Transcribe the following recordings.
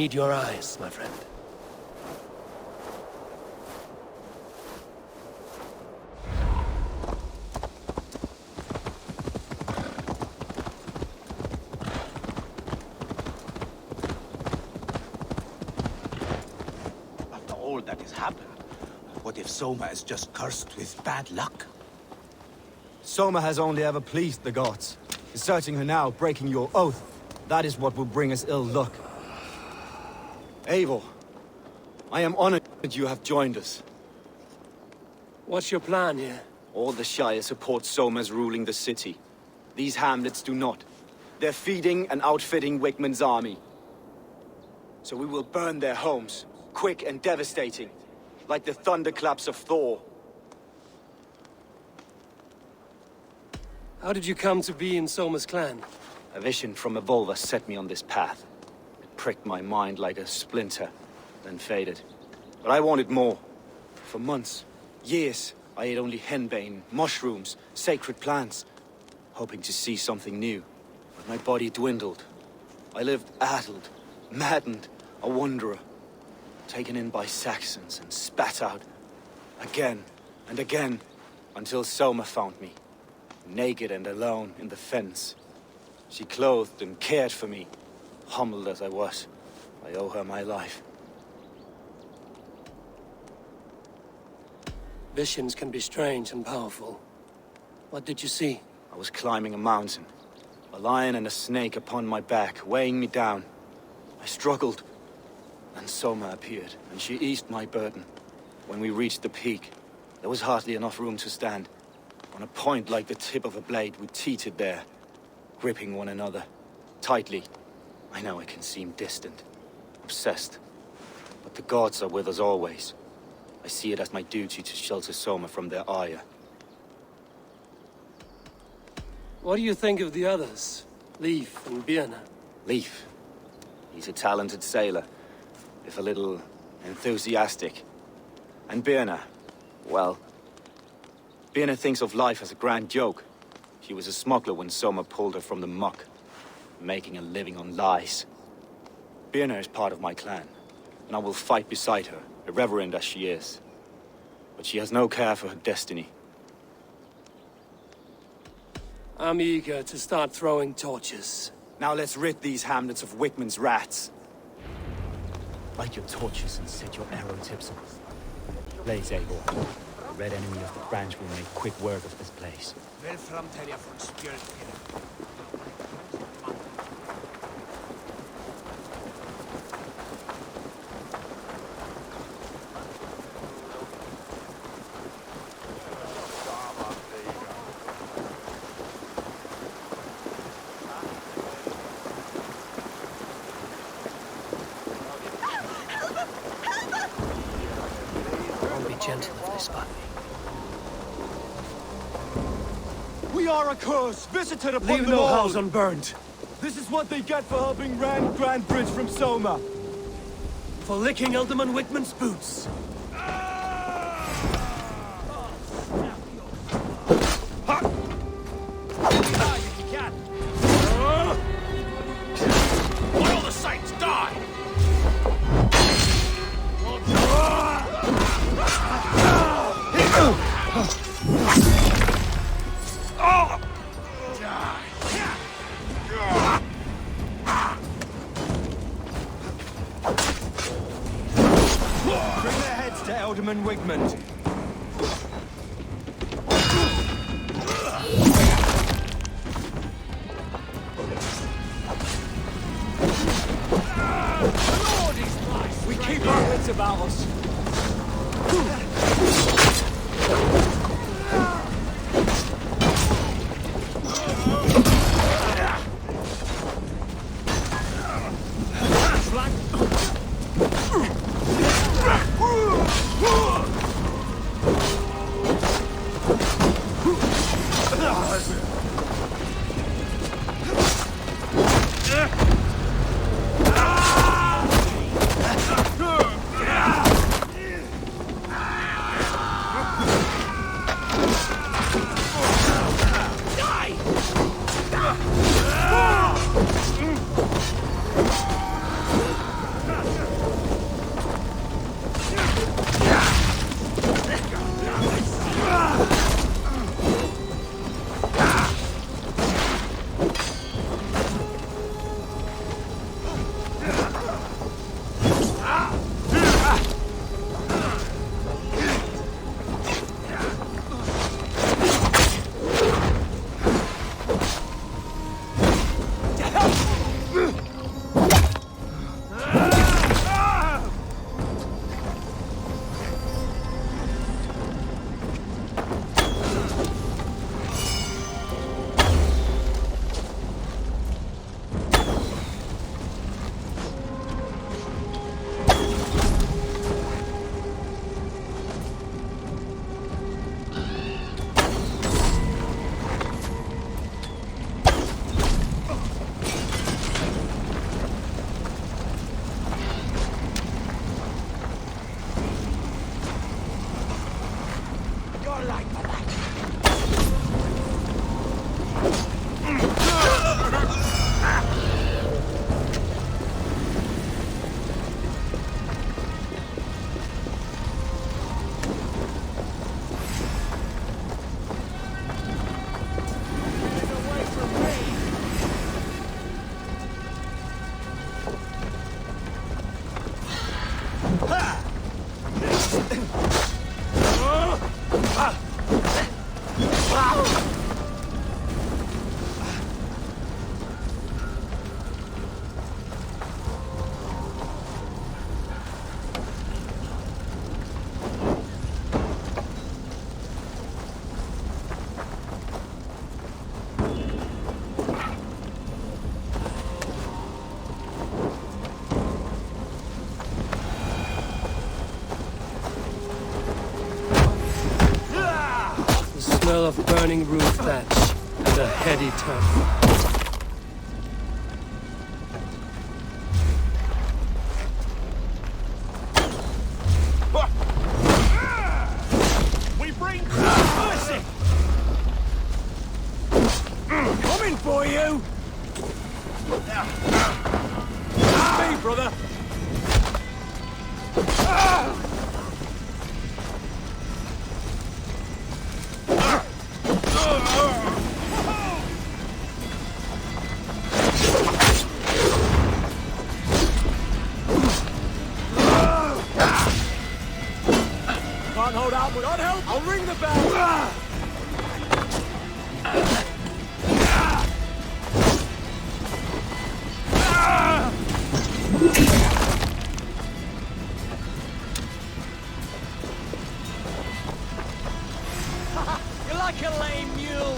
need your eyes, my friend. After all that has happened, what if Soma is just cursed with bad luck? Soma has only ever pleased the gods. Deserting her now, breaking your oath, that is what will bring us ill luck. Eivor, I am honored that you have joined us. What's your plan here? All the Shire support Soma's ruling the city. These hamlets do not. They're feeding and outfitting Wigmund's army. So we will burn their homes, quick and devastating, like the thunderclaps of Thor. How did you come to be in Soma's clan? A vision from Evolva set me on this path. It pricked my mind like a splinter, then faded. But I wanted more. For months, years, I ate only henbane, mushrooms, sacred plants, hoping to see something new. But my body dwindled. I lived addled, maddened, a wanderer, taken in by Saxons and spat out again and again, until Soma found me, naked and alone in the fens. She clothed and cared for me, humbled as I was. I owe her my life. Visions can be strange and powerful. What did you see? I was climbing a mountain, a lion and a snake upon my back, weighing me down. I struggled. Then Soma appeared, and she eased my burden. When we reached the peak, there was hardly enough room to stand. On a point like the tip of a blade, we teetered there, gripping one another, tightly. I know it can seem distant, obsessed, but the gods are with us always. I see it as my duty to shelter Soma from their ire. What do you think of the others? Leif and Birna? Leif. He's a talented sailor, if a little enthusiastic. And Birna, well, Birna thinks of life as a grand joke. She was a smuggler when Soma pulled her from the muck, making a living on lies. Birna is part of my clan, and I will fight beside her, irreverent as she is. But she has no care for her destiny. I'm eager to start throwing torches. Now let's rid these hamlets of Wigmund's rats. Light your torches and set your arrow tips. Blaze, Eivor. The red enemy of the branch will make quick work of this place. I'll be gentle if they spot me. We are a curse, visited upon Leave them no all. house unburned. This is what they get for helping Rand Grand Bridge from Soma. For licking Alderman Wigmund's boots. Let all the saints die! Bring their heads to Alderman Wigmund. We keep our wits about us. The smell of burning roof thatch and a heady turf. We bring mercy! Coming for you! Me, brother! Can't hold out without help! I'll ring the bell! You're like a lame mule!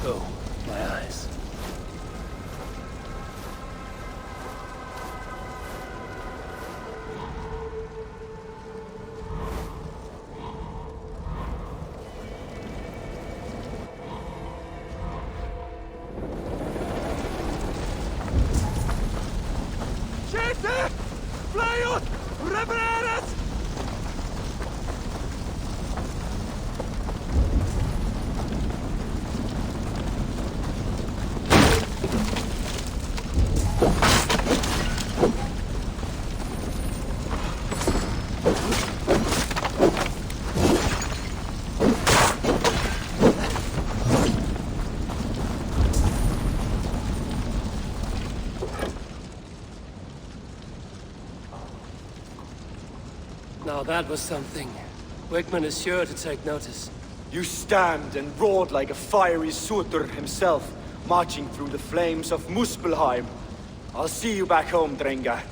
Oh, my eyes. Siete! Flyot! Revereres! Now that was something. Wickman is sure to take notice. You stand and roared like a fiery Surtur himself, marching through the flames of Muspelheim. I'll see you back home, Drenga.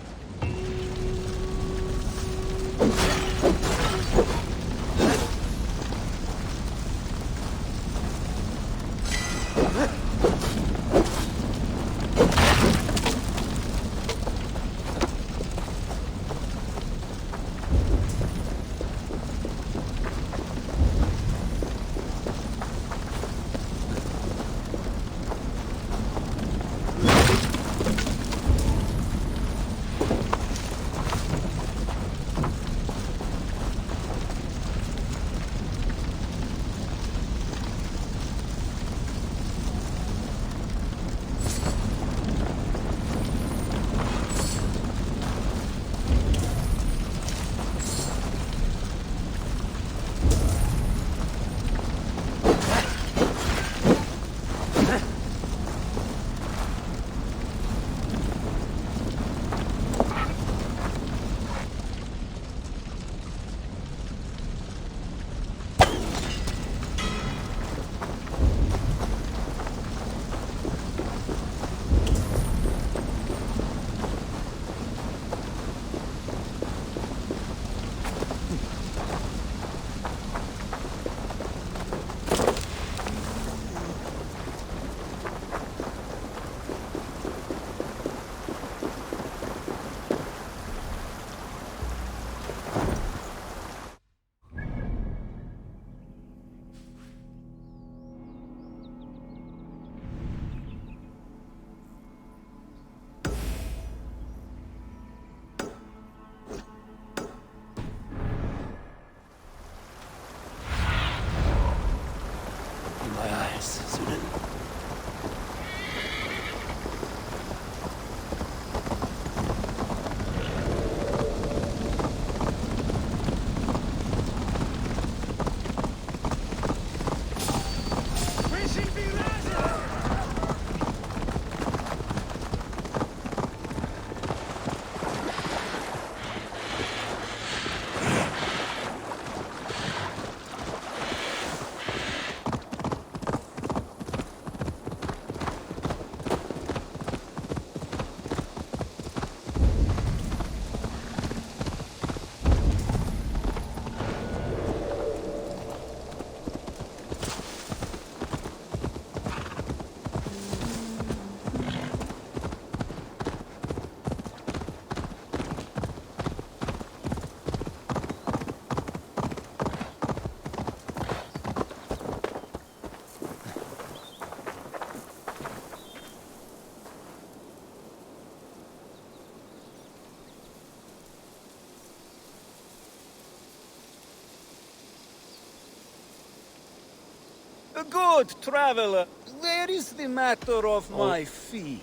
Good traveler. Where is the matter of my fee?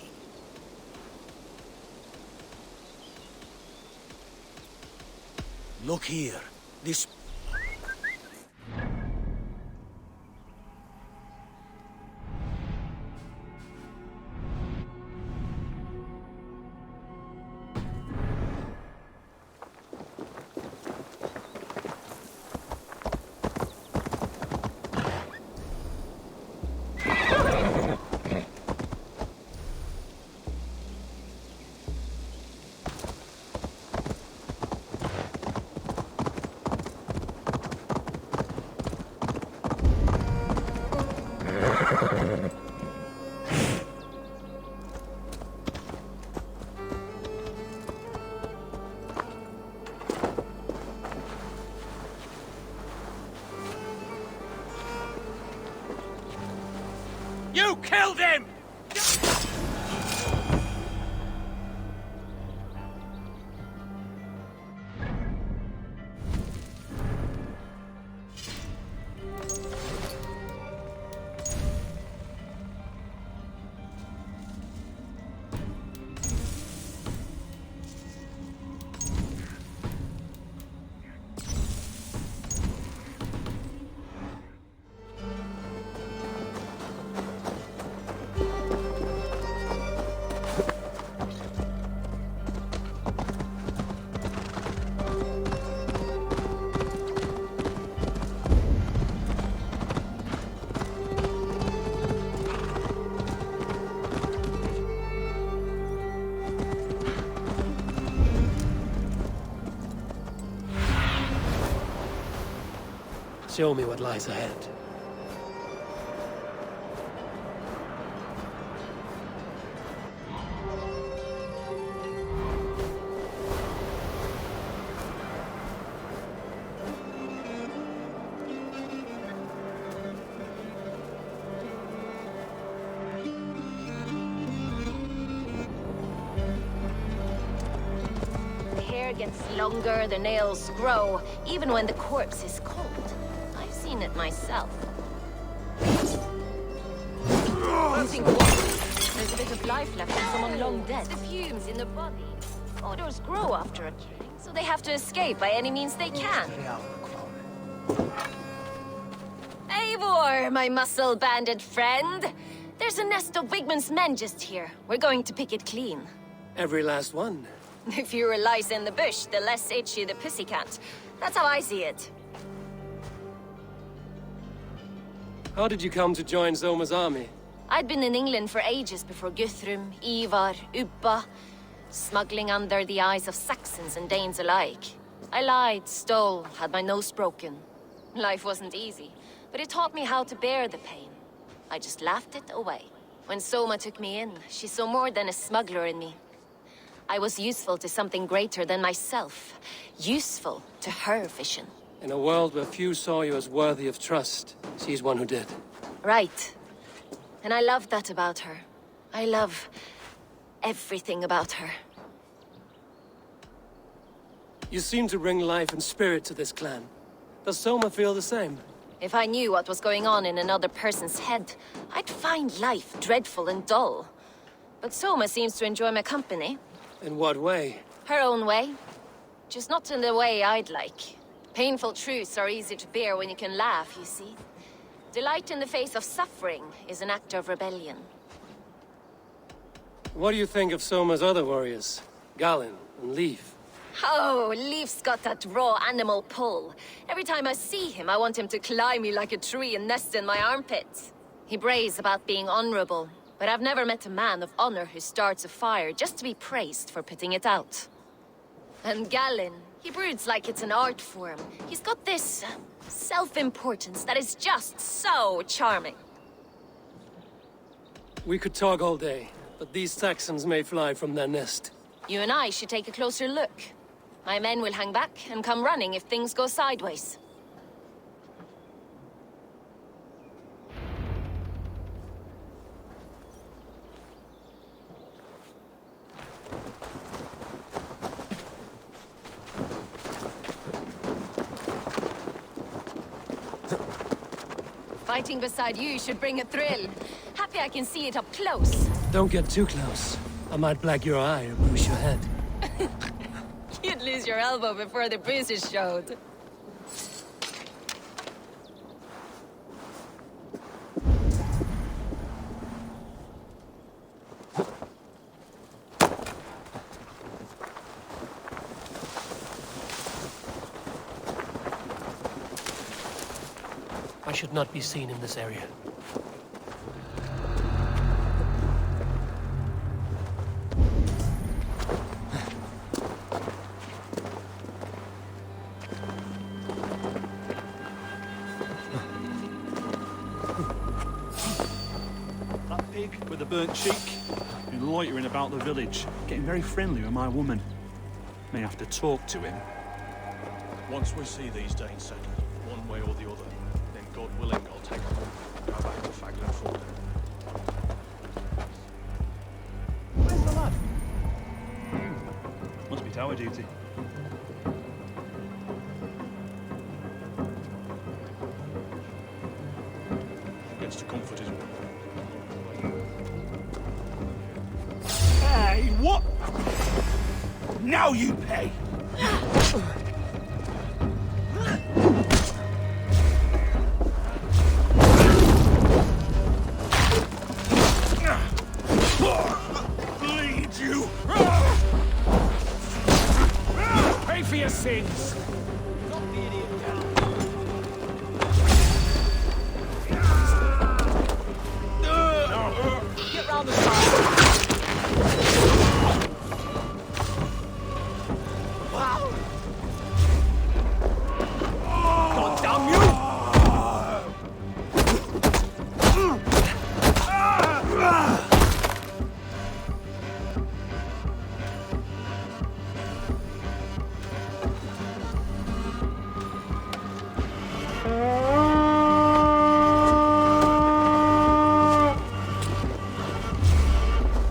Look here. This... You killed him! Show me what lies ahead. The hair gets longer, the nails grow, even when the corpse is cold. I've seen it myself. Losing water. There's a bit of life left in someone long dead. The fumes in the body. Odors grow after a killing, so they have to escape by any means they can. Eivor, my muscle-banded friend! There's a nest of Wigman's men just here. We're going to pick it clean. Every last one. The fewer lice in the bush, the less itchy the pussycat. That's how I see it. How did you come to join Zoma's army? I'd been in England for ages before Guthrum, Ivar, Ubba, smuggling under the eyes of Saxons and Danes alike. I lied, stole, had my nose broken. Life wasn't easy, but it taught me how to bear the pain. I just laughed it away. When Soma took me in, she saw more than a smuggler in me. I was useful to something greater than myself. Useful to her vision. In a world where few saw you as worthy of trust, she's one who did. Right. And I love that about her. I love everything about her. You seem to bring life and spirit to this clan. Does Soma feel the same? If I knew what was going on in another person's head, I'd find life dreadful and dull. But Soma seems to enjoy my company. In what way? Her own way. Just not in the way I'd like. Painful truths are easy to bear when you can laugh, you see. Delight in the face of suffering is an act of rebellion. What do you think of Soma's other warriors? Galen and Leif? Oh, Leif's got that raw animal pull. Every time I see him, I want him to climb me like a tree and nest in my armpits. He brays about being honorable, but I've never met a man of honor who starts a fire just to be praised for putting it out. And Galen, he broods like it's an art form. He's got this self-importance that is just so charming. We could talk all day, but these Saxons may fly from their nest. You and I should take a closer look. My men will hang back and come running if things go sideways. Fighting beside you should bring a thrill. Happy I can see it up close. Don't get too close. I might black your eye or bruise your head. You'd lose your elbow before the bruises showed. I should not be seen in this area. That pig with the burnt cheek, been loitering about the village, getting very friendly with my woman. May have to talk to him. Once we see these Danes settled, one way or the other, then God willing, I'll take them home and go back to Faglan Ford. Where's the lad? Must be tower duty. Gets to comfort his wife. Hey, what? Now you pay! Bleed you! Pay for your sins! Get round the side. God damn you!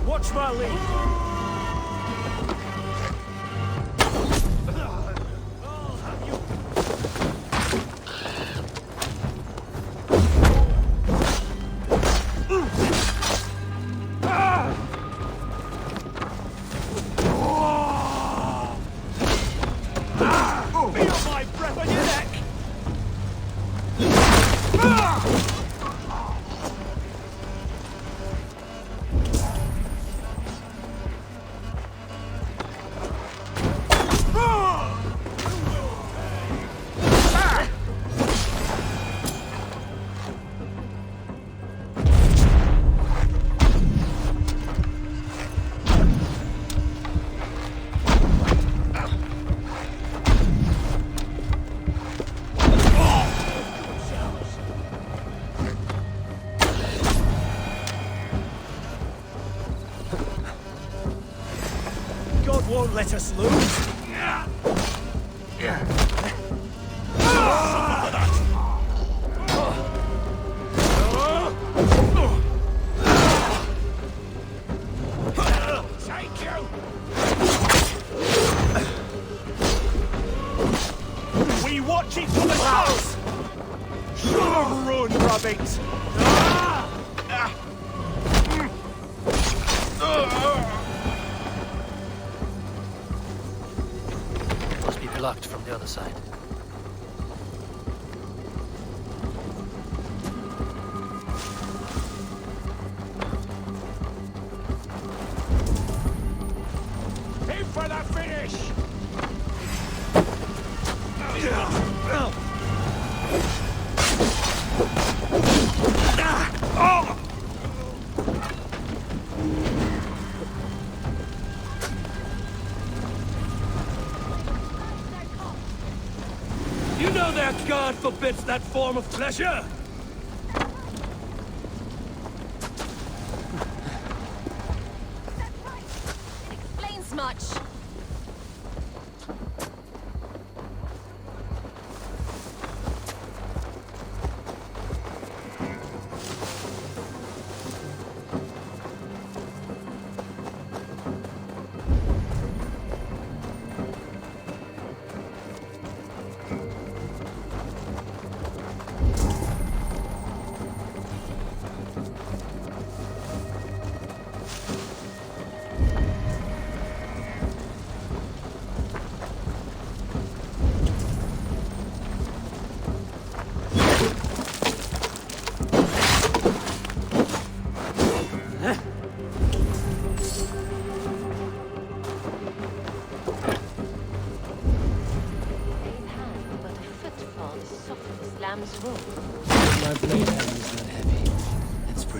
Watch my lead. Feel my breath on your neck! God won't let us lose. Take you! We watch it from the shots! Run, rabbit! Must be blocked from the other side. Aim for the finish! You know that God forbids that form of pleasure! Explains much.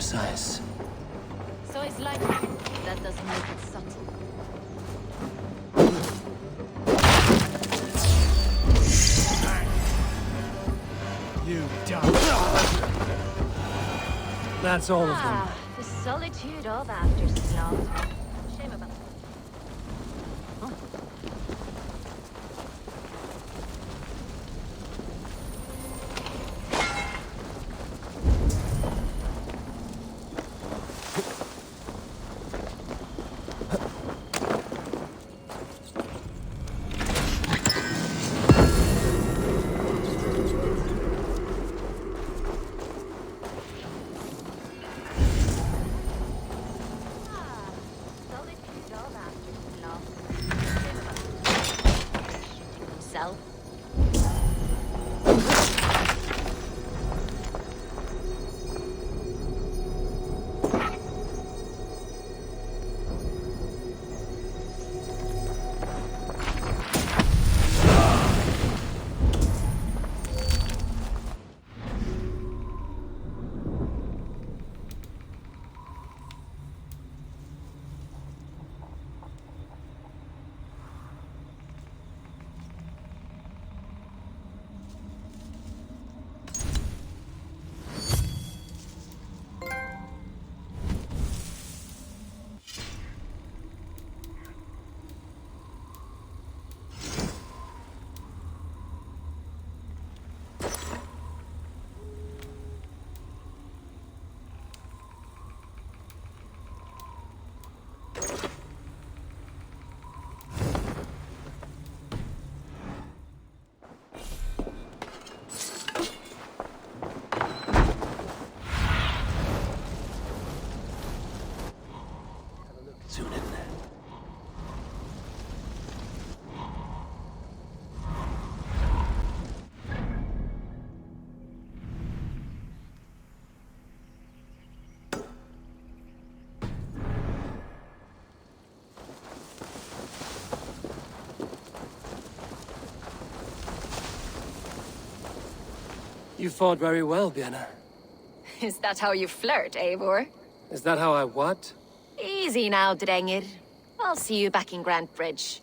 precise. So it's like that doesn't make it subtle. You dumb. That's all of them. Ah, the solitude of after slaughter. Shame about that. Himself. Soon in. You fought very well, Bianna. Is that how you flirt, Eivor? Is that how I what? Easy now, Drengir. I'll see you back in Grant Bridge.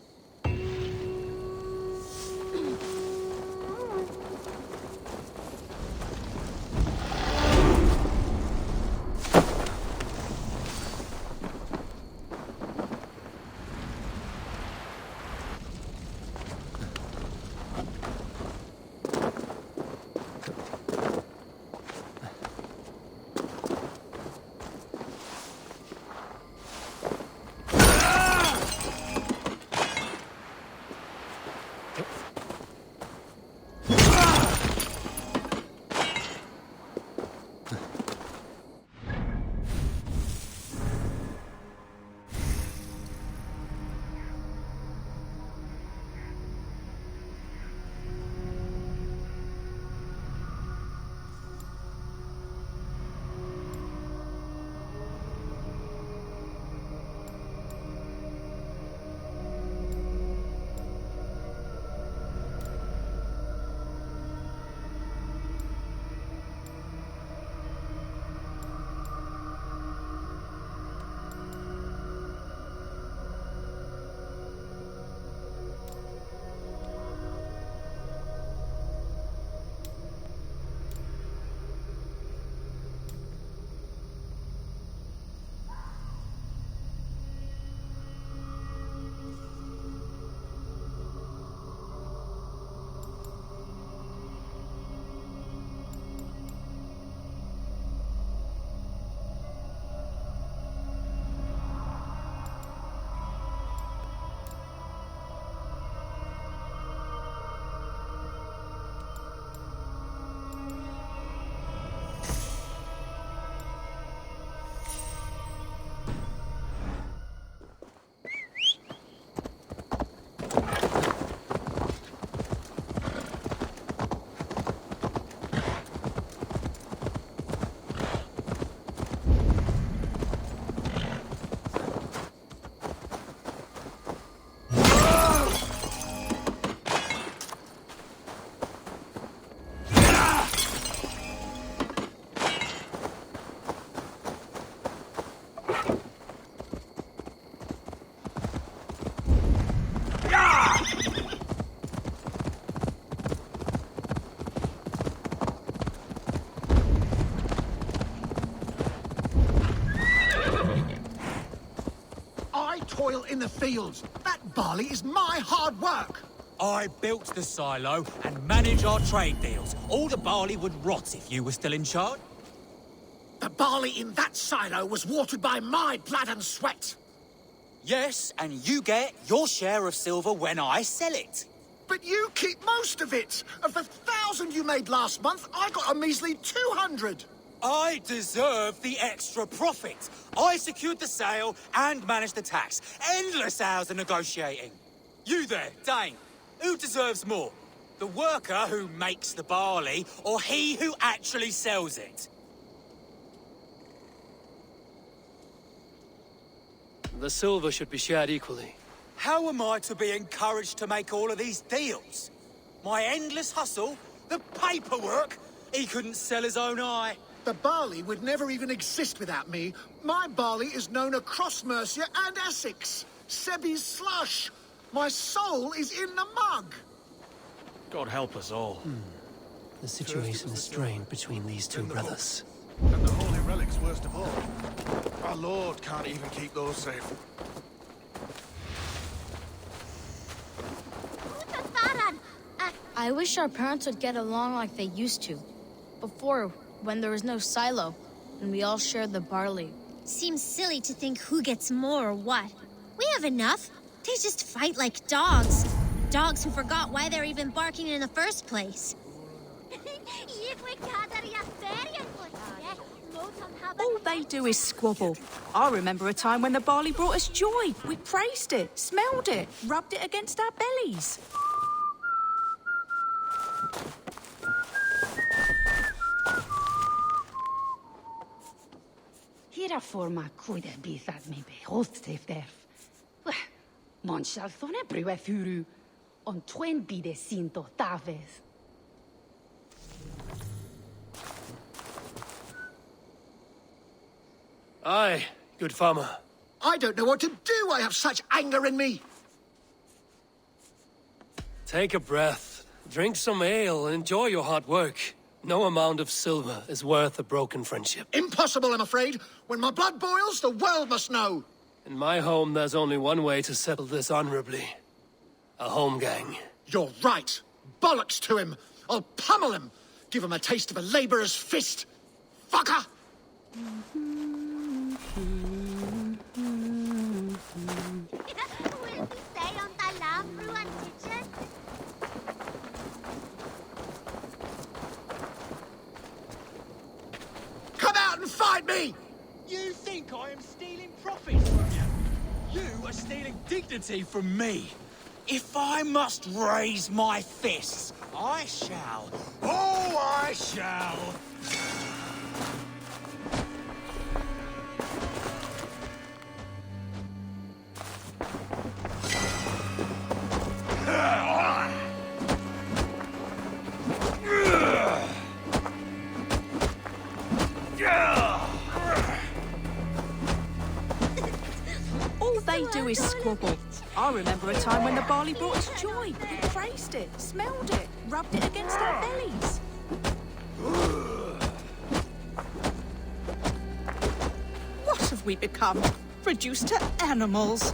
toil in the fields. That barley is my hard work. I built the silo and manage our trade deals. All the barley would rot if you were still in charge. The barley in that silo was watered by my blood and sweat. Yes, and you get your share of silver when I sell it. But you keep most of it. Of the 1,000 you made last month, I got a measly 200. I deserve the extra profit. I secured the sale and managed the tax. Endless hours of negotiating. You there, Dane. Who deserves more? The worker who makes the barley, or he who actually sells it? The silver should be shared equally. How am I to be encouraged to make all of these deals? My endless hustle? The paperwork? He couldn't sell his own eye. The barley would never even exist without me. My barley is known across Mercia and Essex. Sebi's slush. My soul is in the mug. God help us all. The situation is strained between these two brothers. And the holy relics worst of all. Our Lord can't even keep those safe. I wish our parents would get along like they used to. Before, when there was no silo, and we all shared the barley. Seems silly to think who gets more or what. We have enough. They just fight like dogs. Dogs who forgot why they're even barking in the first place. All they do is squabble. I remember a time when the barley brought us joy. We praised it, smelled it, rubbed it against our bellies. Hira forma cuida bithat me behost if derf. Monshalthone priwethuru on 20 de cinto taves. Aye, good farmer. I don't know what to do. I have such anger in me. Take a breath, drink some ale, and enjoy your hard work. No amount of silver is worth a broken friendship. Impossible, I'm afraid. When my blood boils, the world must know. In my home, there's only one way to settle this honorably. A home gang. You're right. Bollocks to him. I'll pummel him. Give him a taste of a labourer's fist. Fucker! Come out and fight me! You think I am stealing profits from you? You are stealing dignity from me. If I must raise my fists, I shall. Oh, I shall! All they do is squabble. I remember a time when the barley brought us joy. We praised it, smelled it, rubbed it against our bellies. What have we become? Reduced to animals?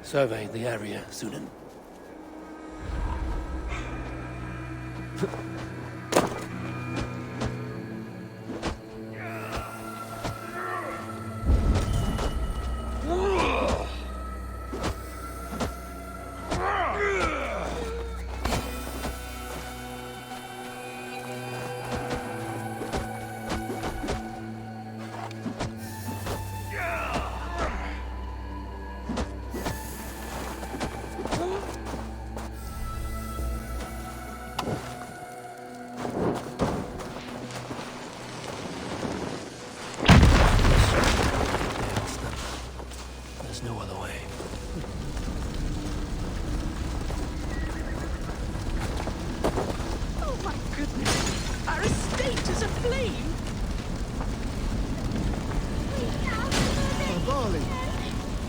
Survey the area, Sunan. It's a flame! My barley.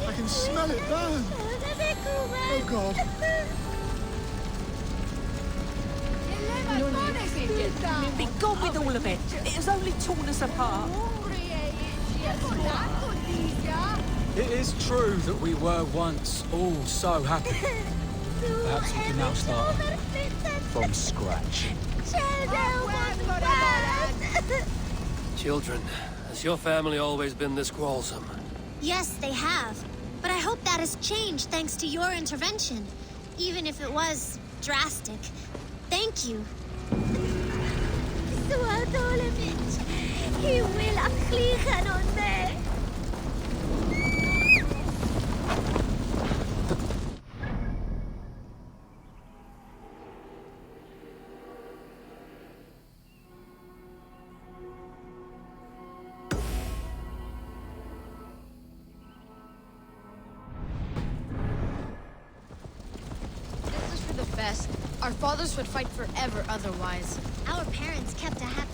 I can smell it burn. Oh, God. Be gone with all of it. It has only torn us apart. It is true that we were once all so happy. Perhaps we can now start from scratch. Children, has your family always been this quarrelsome? Yes, they have. But I hope that has changed thanks to your intervention. Even if it was drastic. Thank you. This is for the best. Our fathers would fight forever otherwise. Our parents kept a happy...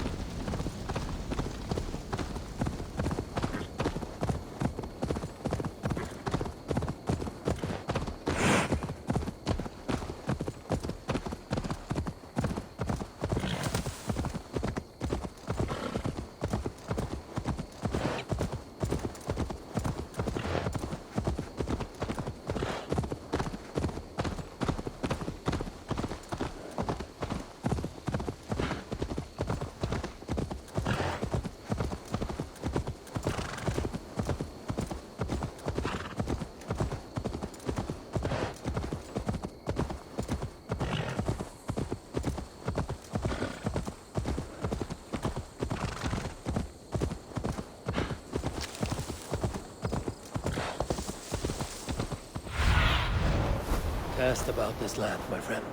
Cast about this land, my friend.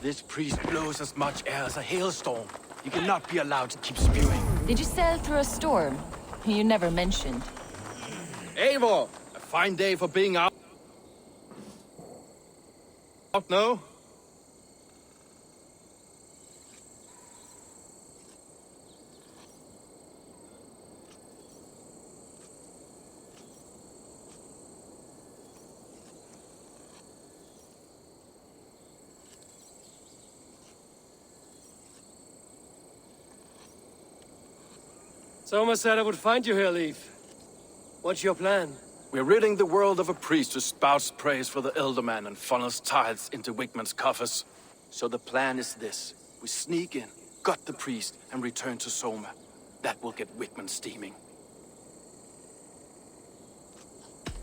This priest blows as much air as a hailstorm. You cannot be allowed to keep spewing. Did you sail through a storm? You never mentioned. Eivor! A fine day for being out. No? Soma said I would find you here, Leif. What's your plan? We're ridding the world of a priest who spouts praise for the Elderman and funnels tithes into Wickman's coffers. So the plan is this. We sneak in, gut the priest, and return to Soma. That will get Wickman steaming.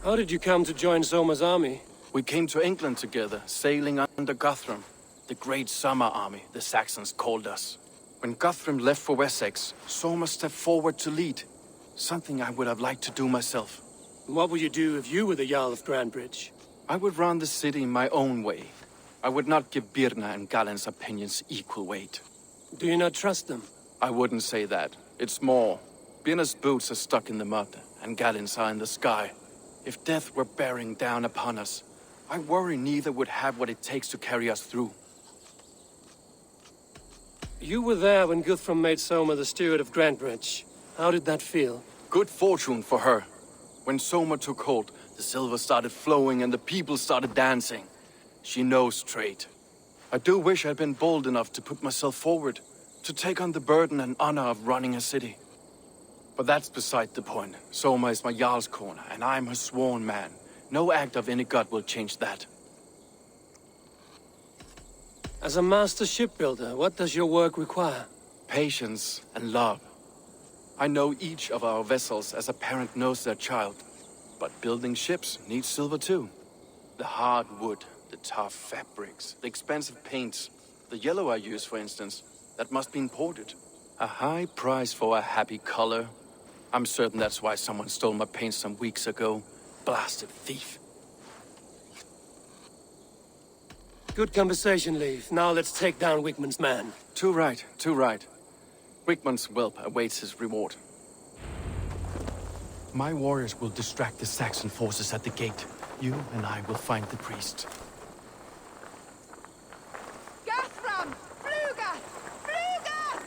How did you come to join Soma's army? We came to England together, sailing under Guthrum. The Great Summer Army, the Saxons called us. When Guthrum left for Wessex, Soma stepped forward to lead. Something I would have liked to do myself. What would you do if you were the Jarl of Grandbridge? I would run the city my own way. I would not give Birna and Galen's opinions equal weight. Do you not trust them? I wouldn't say that. It's more. Birna's boots are stuck in the mud, and Galen's are in the sky. If death were bearing down upon us, I worry neither would have what it takes to carry us through. You were there when Guthrum made Soma the steward of Grandbridge. How did that feel? Good fortune for her. When Soma took hold, the silver started flowing and the people started dancing. She knows trade. I do wish I'd been bold enough to put myself forward, to take on the burden and honor of running a city. But that's beside the point. Soma is my Jarl's corner, and I'm her sworn man. No act of any god will change that. As a master shipbuilder, what does your work require? Patience and love. I know each of our vessels as a parent knows their child. But building ships needs silver too. The hard wood, the tough fabrics, the expensive paints. The yellow I use, for instance, that must be imported. A high price for a happy color. I'm certain that's why someone stole my paint some weeks ago. Blasted thief. Good conversation, Leif. Now let's take down Wigman's man. Too right, too right. Wigman's whelp awaits his reward. My warriors will distract the Saxon forces at the gate. You and I will find the priest. Gathram! Fluga! Fluga!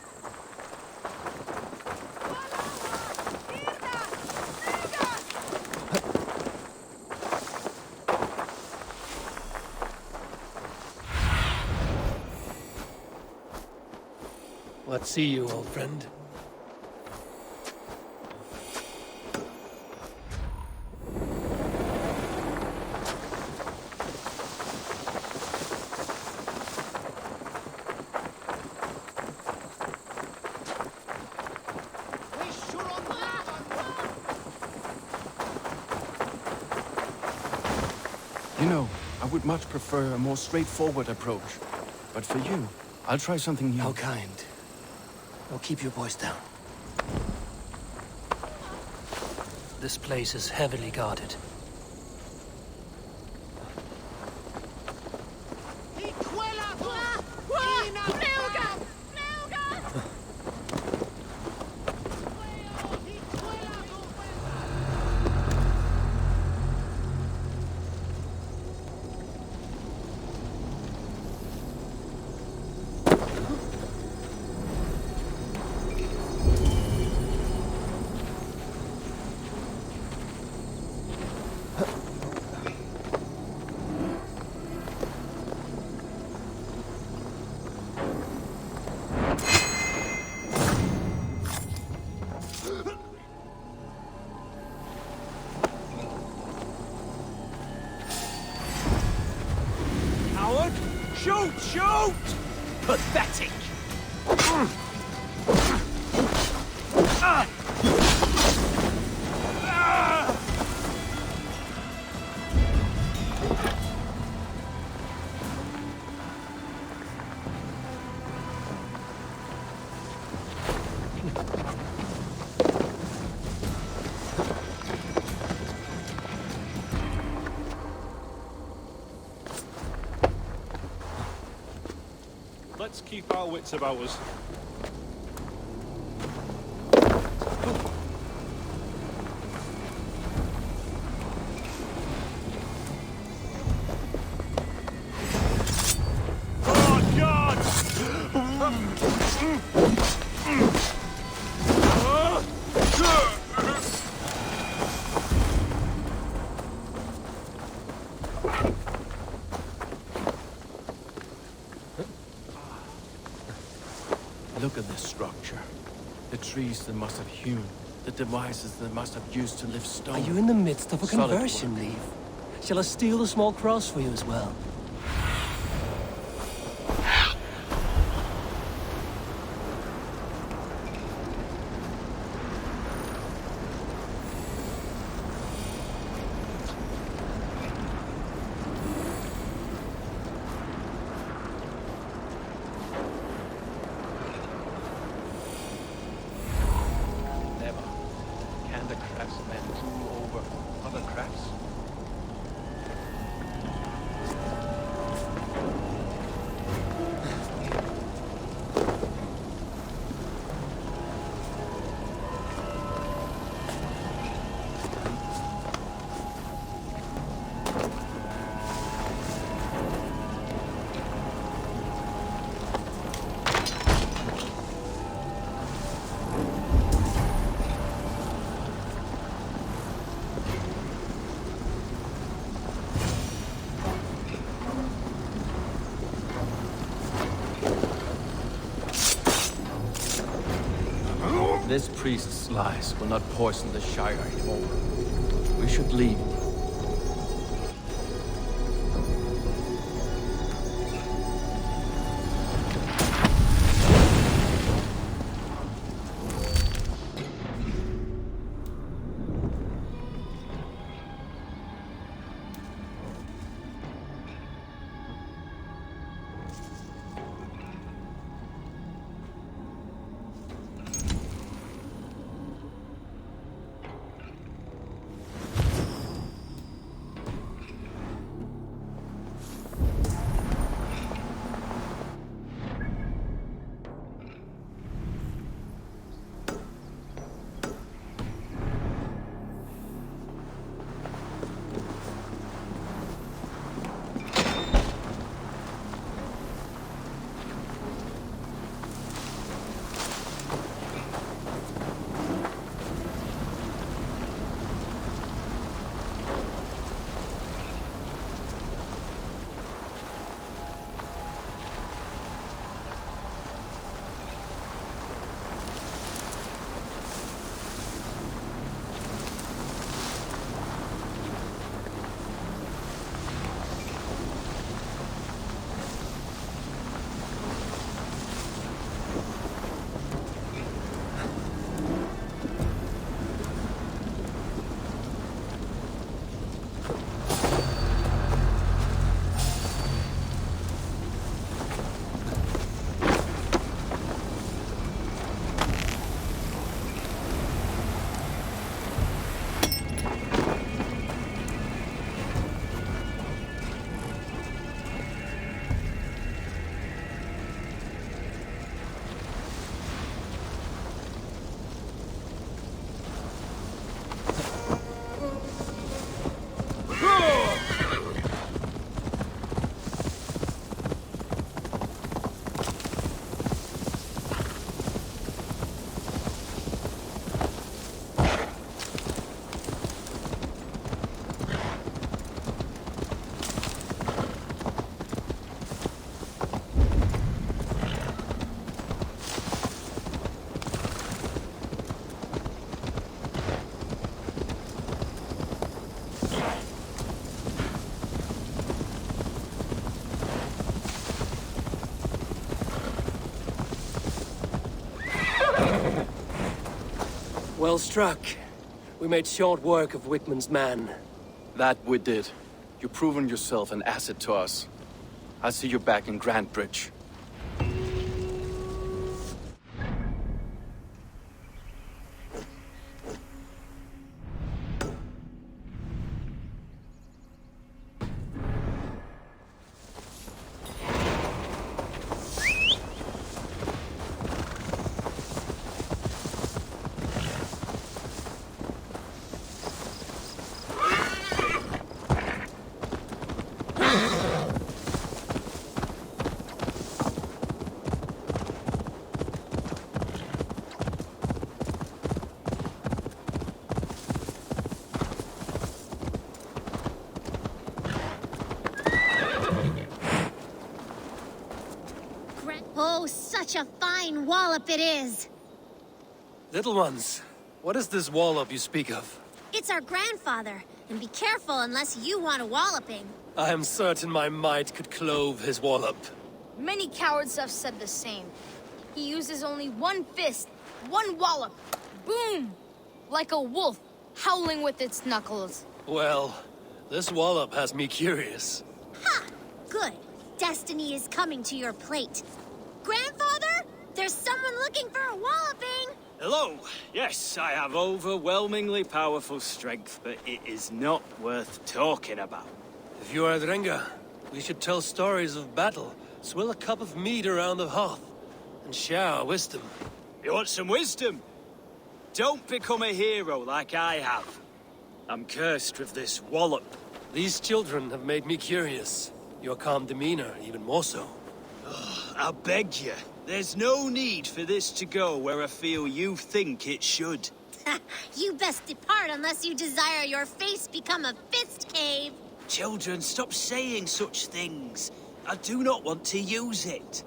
What see you, old friend? You know, I would much prefer a more straightforward approach. But for you, I'll try something new. How kind. Now keep your voice down. This place is heavily guarded. Shoot! Shoot! Pathetic! Let's keep our wits about us. Oh, God! Look at this structure. The trees they must have hewn. The devices they must have used to lift stone. Are you in the midst of a Solid conversion, work. Leif? Shall I steal a small cross for you as well? Never can the craftsmen rule over other crafts. This priest's lies will not poison the Shire anymore. We should leave. Well struck. We made short work of Wickman's man. That we did. You've proven yourself an asset to us. I'll see you back in Grantbridge. Oh, such a fine wallop it is! Little ones, what is this wallop you speak of? It's our grandfather, and be careful unless you want a walloping. I am certain my might could clove his wallop. Many cowards have said the same. He uses only one fist, one wallop. Boom! Like a wolf, howling with its knuckles. Well, this wallop has me curious. Ha! Good. Destiny is coming to your plate. Grandfather? There's someone looking for a walloping! Hello. Yes, I have overwhelmingly powerful strength, but it is not worth talking about. If you are Drenga, we should tell stories of battle, swill a cup of mead around the hearth, and share our wisdom. You want some wisdom? Don't become a hero like I have. I'm cursed with this wallop. These children have made me curious. Your calm demeanor, even more so. I beg you. There's no need for this to go where I feel you think it should. You best depart unless you desire your face become a fist cave. Children, stop saying such things. I do not want to use it.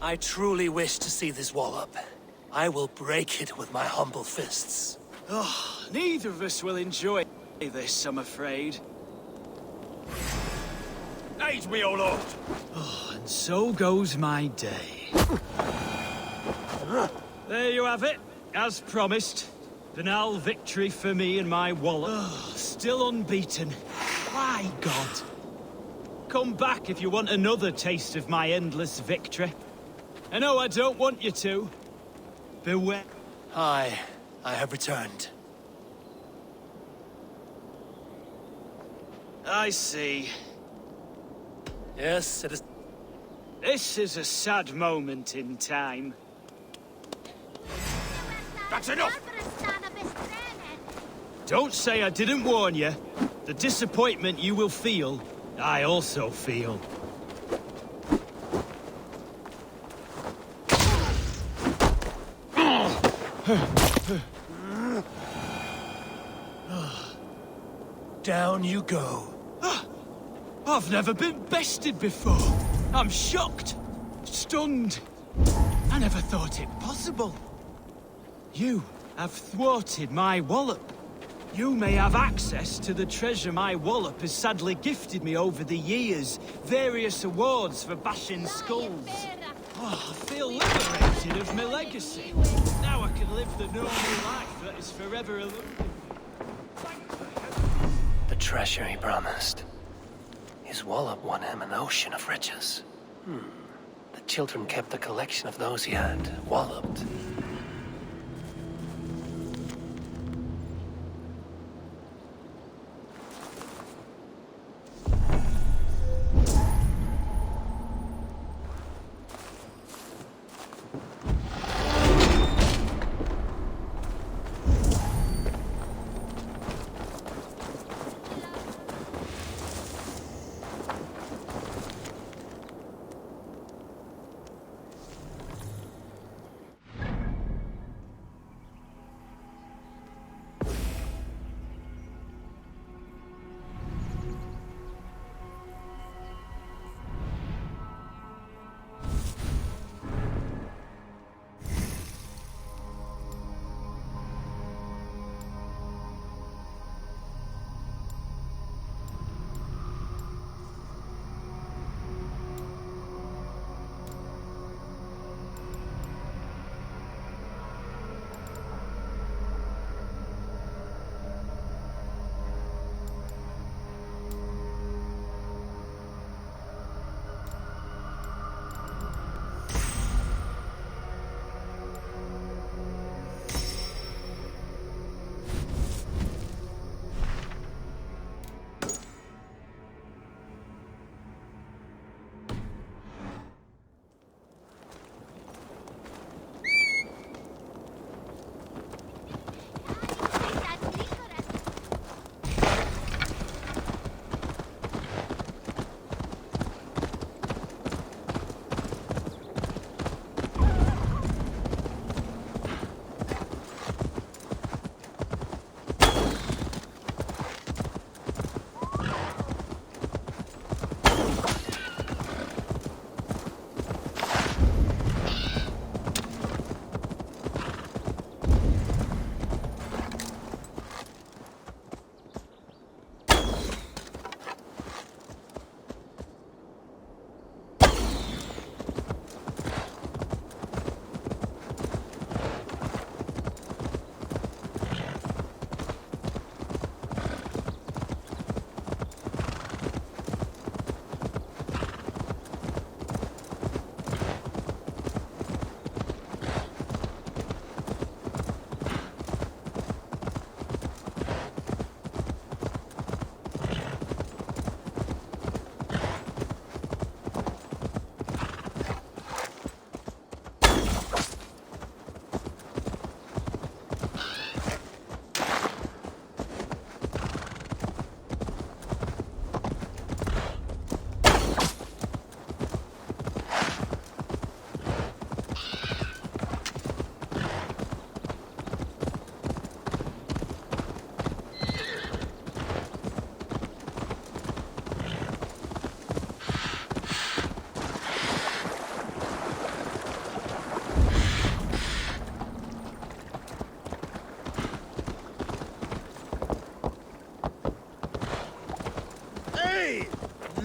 I truly wish to see this wallop. I will break it with my humble fists. Oh, neither of us will enjoy this, I'm afraid. Aid me, O Lord! Oh, and so goes my day. There you have it, as promised. Banal victory for me and my wallet. Oh, still unbeaten. My God. Come back if you want another taste of my endless victory. I know I don't want you to. Beware. Hi, I have returned. I see. Yes, it is. This is a sad moment in time. That's enough! Don't say I didn't warn you. The disappointment you will feel, I also feel. Down you go. I've never been bested before. I'm shocked, stunned. I never thought it possible. You have thwarted my wallop. You may have access to the treasure my wallop has sadly gifted me over the years. Various awards for bashing skulls. Oh, I feel liberated of my legacy. Now I can live the normal life that is forever eluded. The treasure he promised. His wallop won him an ocean of riches. The children kept a collection of those he had walloped.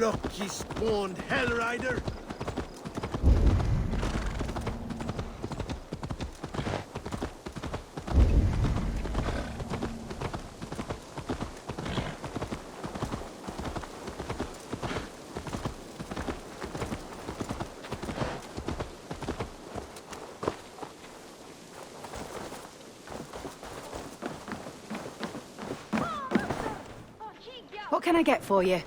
Rocky-spawned hellrider! What can I get for you?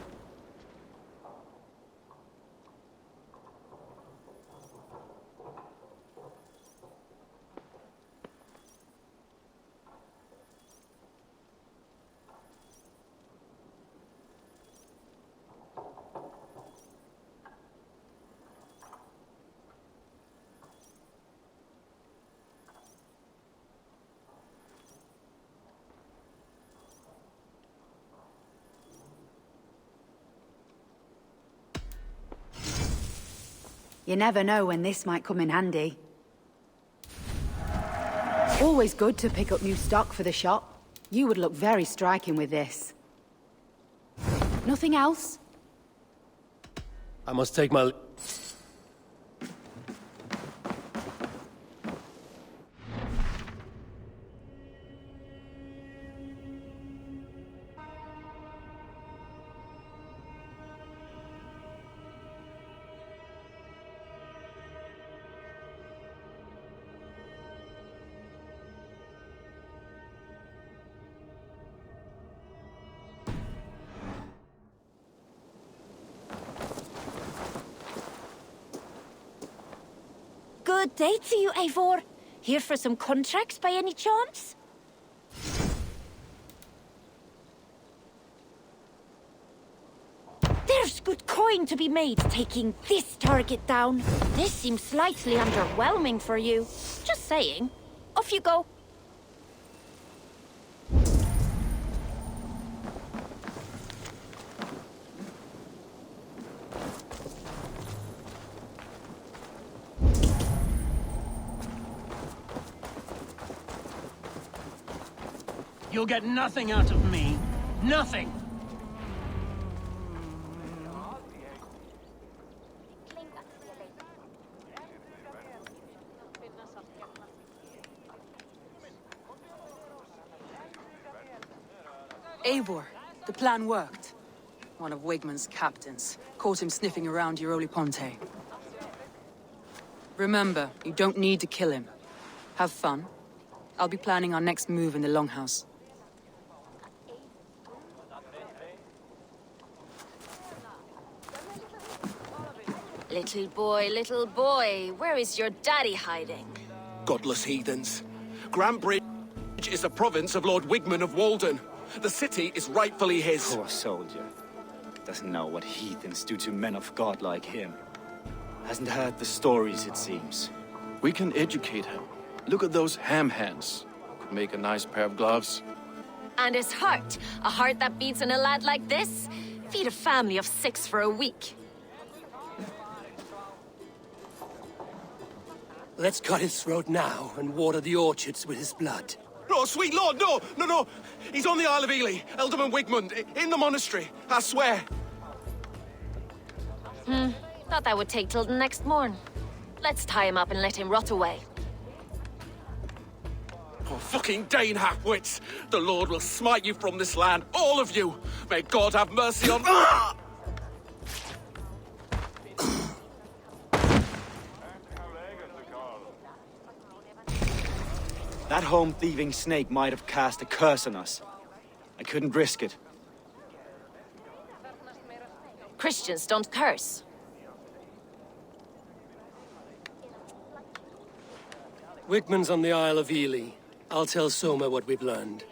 You never know when this might come in handy. Always good to pick up new stock for the shop. You would look very striking with this. Nothing else? I must take my... Good day to you, Eivor. Here for some contracts by any chance? There's good coin to be made taking this target down. This seems slightly underwhelming for you. Just saying. Off you go. You'll get nothing out of me. Nothing! Eivor, the plan worked. One of Wigman's captains caught him sniffing around Euroli Ponte. Remember, you don't need to kill him. Have fun. I'll be planning our next move in the Longhouse. Little boy, where is your daddy hiding? Godless heathens. Grantbridge is a province of Lord Wigman of Walden. The city is rightfully his. Poor soldier. Doesn't know what heathens do to men of God like him. Hasn't heard the stories, it seems. We can educate him. Look at those ham hands. Could make a nice pair of gloves. And his heart. A heart that beats in a lad like this? Feed a family of 6 for a week. Let's cut his throat now and water the orchards with his blood. Oh, sweet lord, no! He's on the Isle of Ely, Ealdorman Wigmund, in the monastery, I swear. Thought that would take till the next morn. Let's tie him up and let him rot away. Oh, fucking Dane half-wits! The Lord will smite you from this land, all of you! May God have mercy on... That home-thieving snake might have cast a curse on us. I couldn't risk it. Christians don't curse. Wigman's on the Isle of Ely. I'll tell Soma what we've learned.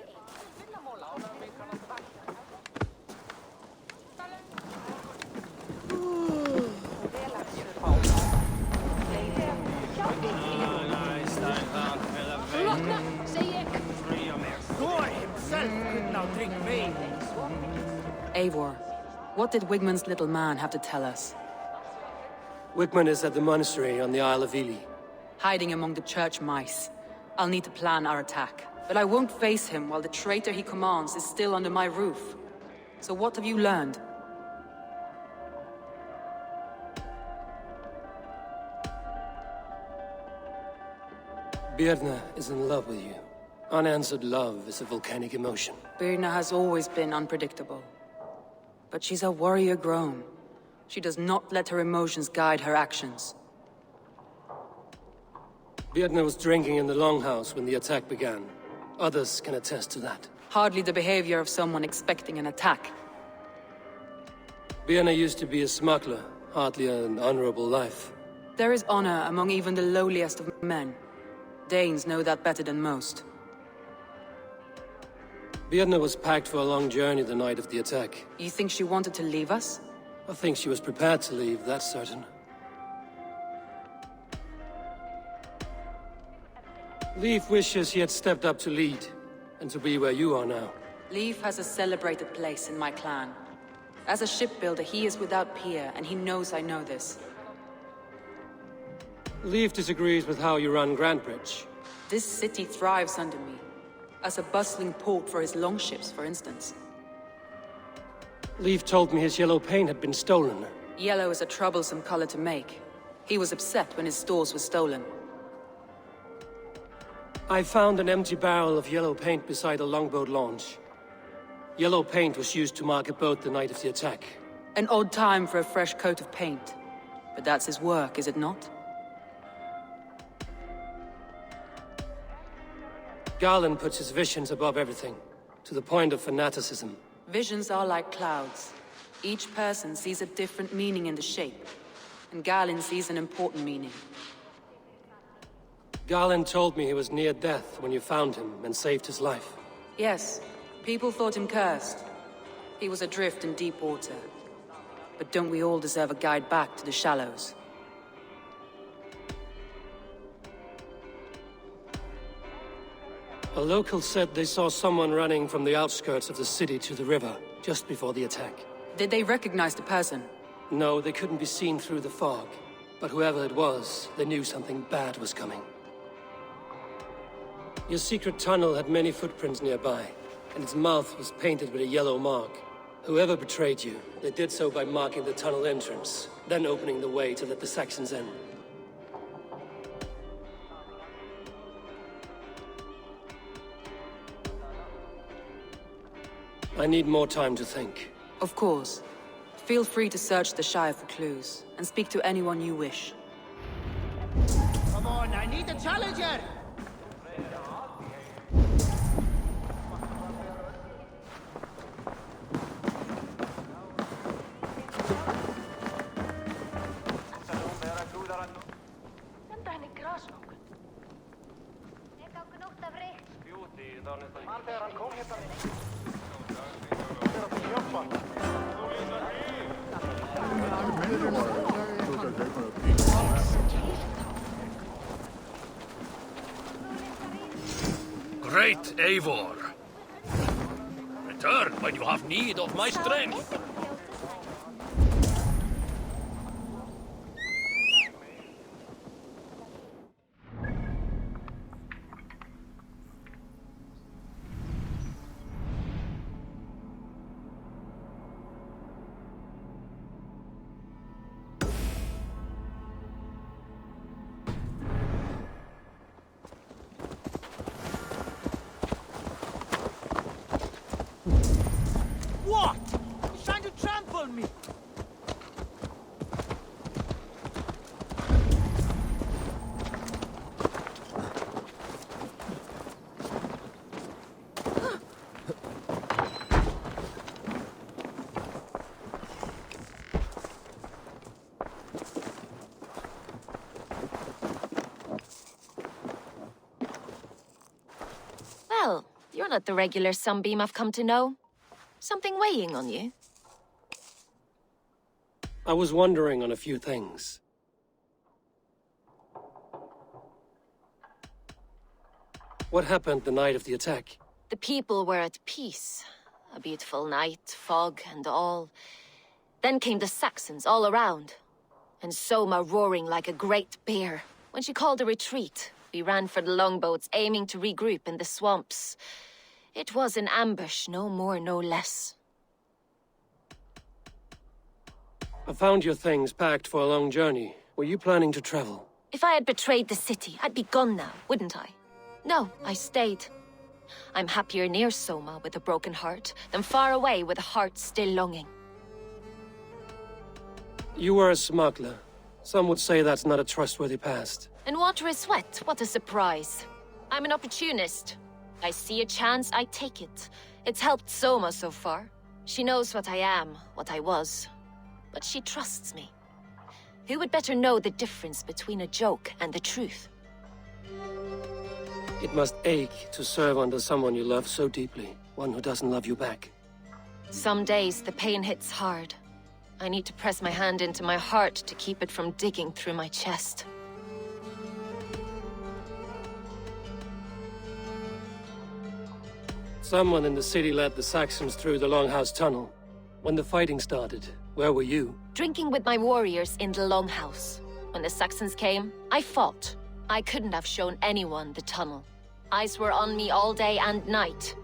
Eivor, what did Wigman's little man have to tell us? Wigman is at the monastery on the Isle of Ely. Hiding among the church mice. I'll need to plan our attack. But I won't face him while the traitor he commands is still under my roof. So what have you learned? Birna is in love with you. Unanswered love is a volcanic emotion. Birna has always been unpredictable. But she's a warrior grown. She does not let her emotions guide her actions. Birna was drinking in the longhouse when the attack began. Others can attest to that. Hardly the behavior of someone expecting an attack. Birna used to be a smuggler, hardly an honorable life. There is honor among even the lowliest of men. Danes know that better than most. Birna was packed for a long journey the night of the attack. You think she wanted to leave us? I think she was prepared to leave, that's certain. Leif wishes he had stepped up to lead, and to be where you are now. Leif has a celebrated place in my clan. As a shipbuilder, he is without peer, and he knows I know this. Leif disagrees with how you run Grantebridge. This city thrives under me. As a bustling port for his longships, for instance. Leif told me his yellow paint had been stolen. Yellow is a troublesome color to make. He was upset when his stores were stolen. I found an empty barrel of yellow paint beside a longboat launch. Yellow paint was used to mark a boat the night of the attack. An odd time for a fresh coat of paint. But that's his work, is it not? Garland puts his visions above everything, to the point of fanaticism. Visions are like clouds. Each person sees a different meaning in the shape, and Garland sees an important meaning. Garland told me he was near death when you found him and saved his life. Yes, people thought him cursed. He was adrift in deep water. But don't we all deserve a guide back to the shallows? A local said they saw someone running from the outskirts of the city to the river, just before the attack. Did they recognize the person? No, they couldn't be seen through the fog. But whoever it was, they knew something bad was coming. Your secret tunnel had many footprints nearby, and its mouth was painted with a yellow mark. Whoever betrayed you, they did so by marking the tunnel entrance, then opening the way to let the Saxons in. I need more time to think. Of course. Feel free to search the Shire for clues, and speak to anyone you wish. Come on, I need a challenger! Great Eivor! Return when you have need of my strength! What? He's trying to trample me! Well, you're not the regular sunbeam I've come to know. Something weighing on you? I was wondering on a few things. What happened the night of the attack? The people were at peace. A beautiful night, fog and all. Then came the Saxons all around. And Soma roaring like a great bear. When she called a retreat, we ran for the longboats, aiming to regroup in the swamps. It was an ambush, no more, no less. I found your things packed for a long journey. Were you planning to travel? If I had betrayed the city, I'd be gone now, wouldn't I? No, I stayed. I'm happier near Soma with a broken heart than far away with a heart still longing. You were a smuggler. Some would say that's not a trustworthy past. And water is wet, what a surprise. I'm an opportunist. I see a chance, I take it. It's helped Soma so far. She knows what I am, what I was. But she trusts me. Who would better know the difference between a joke and the truth? It must ache to serve under someone you love so deeply, one who doesn't love you back. Some days the pain hits hard. I need to press my hand into my heart to keep it from digging through my chest. Someone in the city led the Saxons through the Longhouse Tunnel. When the fighting started, where were you? Drinking with my warriors in the Longhouse. When the Saxons came, I fought. I couldn't have shown anyone the tunnel. Eyes were on me all day and night.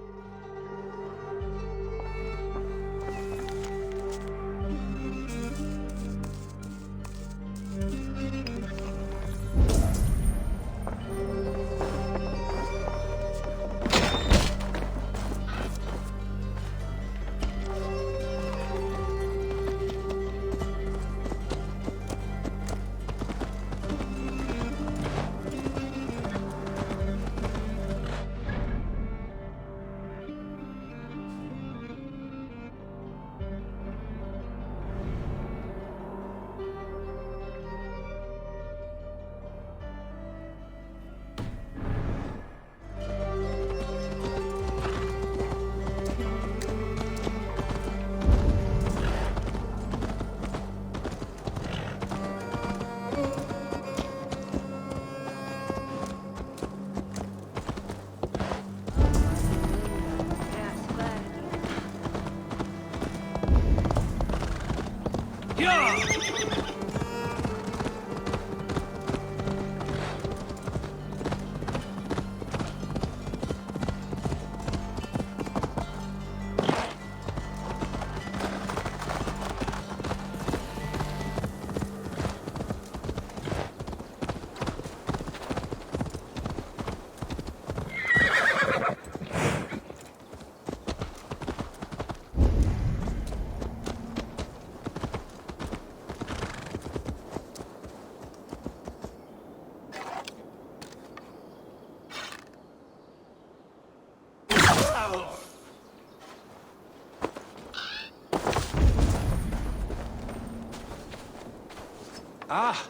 Ah,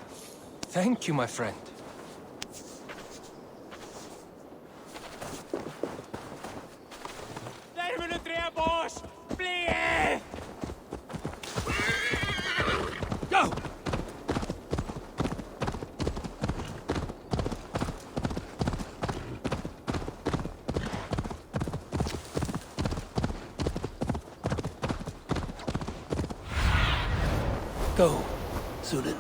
thank you, my friend. Go! Go, Sunan.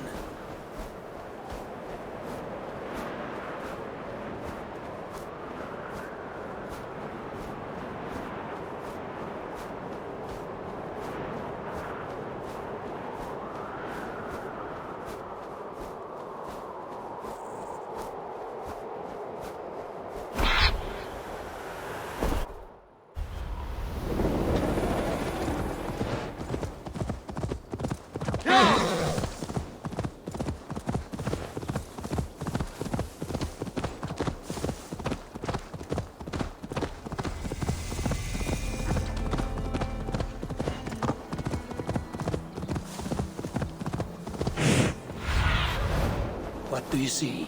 What do you see?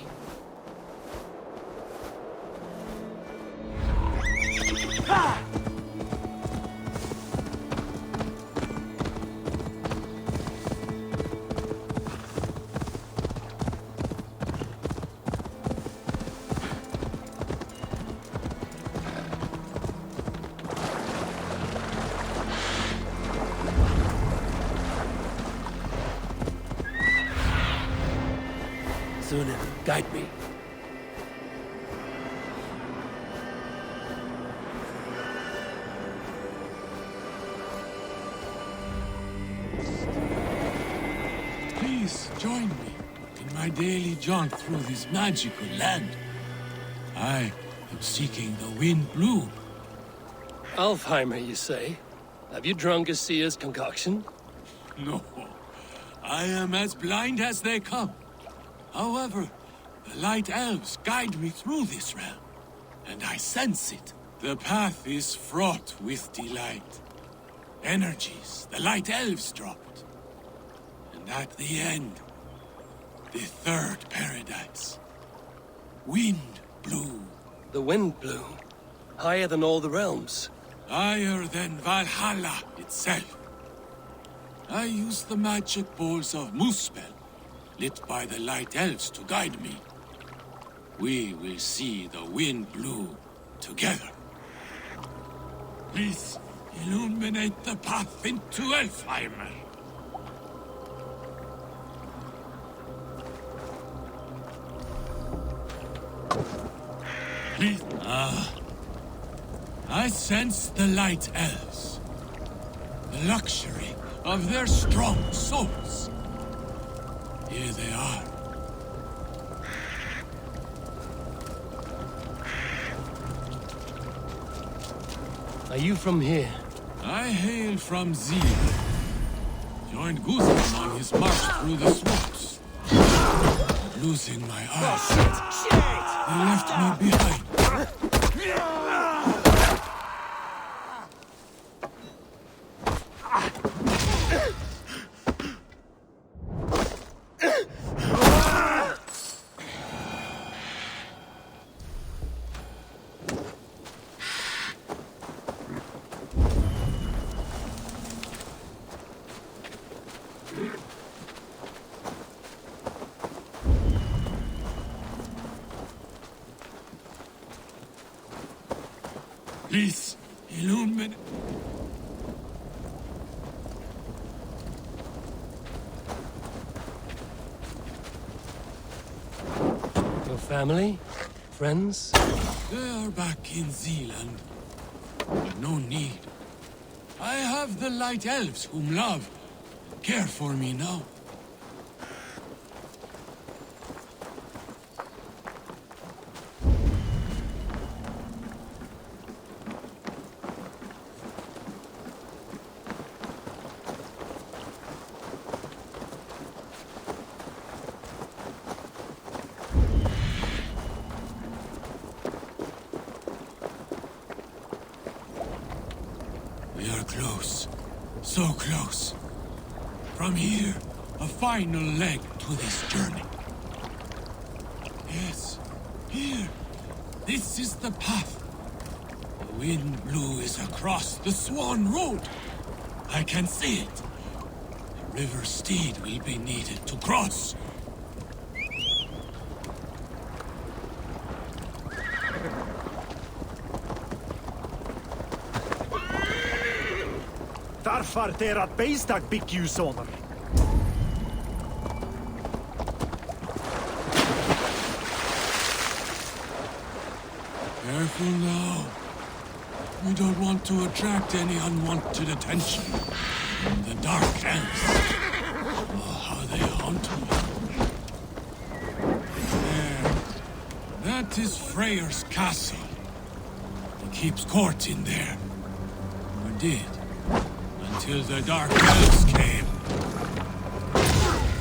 Sunan, guide me. Please join me in my daily jaunt through this magical land. I am seeking the wind blue. Alfheimer, you say? Have you drunk a seer's concoction? No, I am as blind as they come. However, the light elves guide me through this realm, and I sense it. The path is fraught with delight. Energies the light elves dropped. And at the end, the third paradise. Wind blue. The wind blue? Higher than all the realms? Higher than Valhalla itself. I use the magic balls of Muspel, lit by the light elves to guide me. We will see the wind blue together. Please, illuminate the path into Elfheimer. Please. I sense the light elves. The luxury of their strong souls. Here they are. Are you from here? I hail from Zeal. Joined Guthrum on his march through the swamps. Losing my eyes. They left me behind. Please, illuminate. Your family? Friends? They are back in Zealand. But no need. I have the light elves whom love and care for me now. We are close. So close. From here, a final leg to this journey. Yes, here. This is the path. The wind blue is across the Swan Road. I can see it. The river steed will be needed to cross. Darfar derat beistag big you soner. Careful now. We don't want to attract any unwanted attention from the Dark Elves. Oh, how they haunt me. There. That is Freyr's castle. He keeps court in there. Or did. Until the Dark Elves came.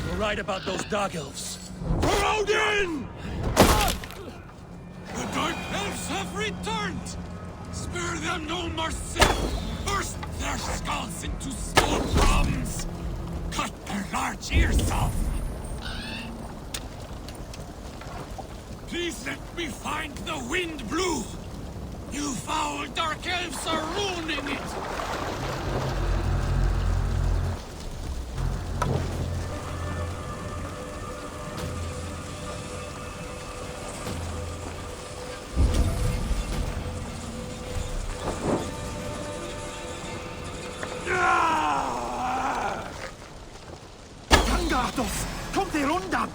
You're right about those Dark Elves. For Odin! The Dark Elves have returned! Spare them no mercy! Burst their skulls into small crumbs! Cut their large ears off! Please let me find the wind blue! You foul Dark Elves are ruining it! Kommt ihr undan!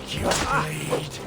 make you bleed.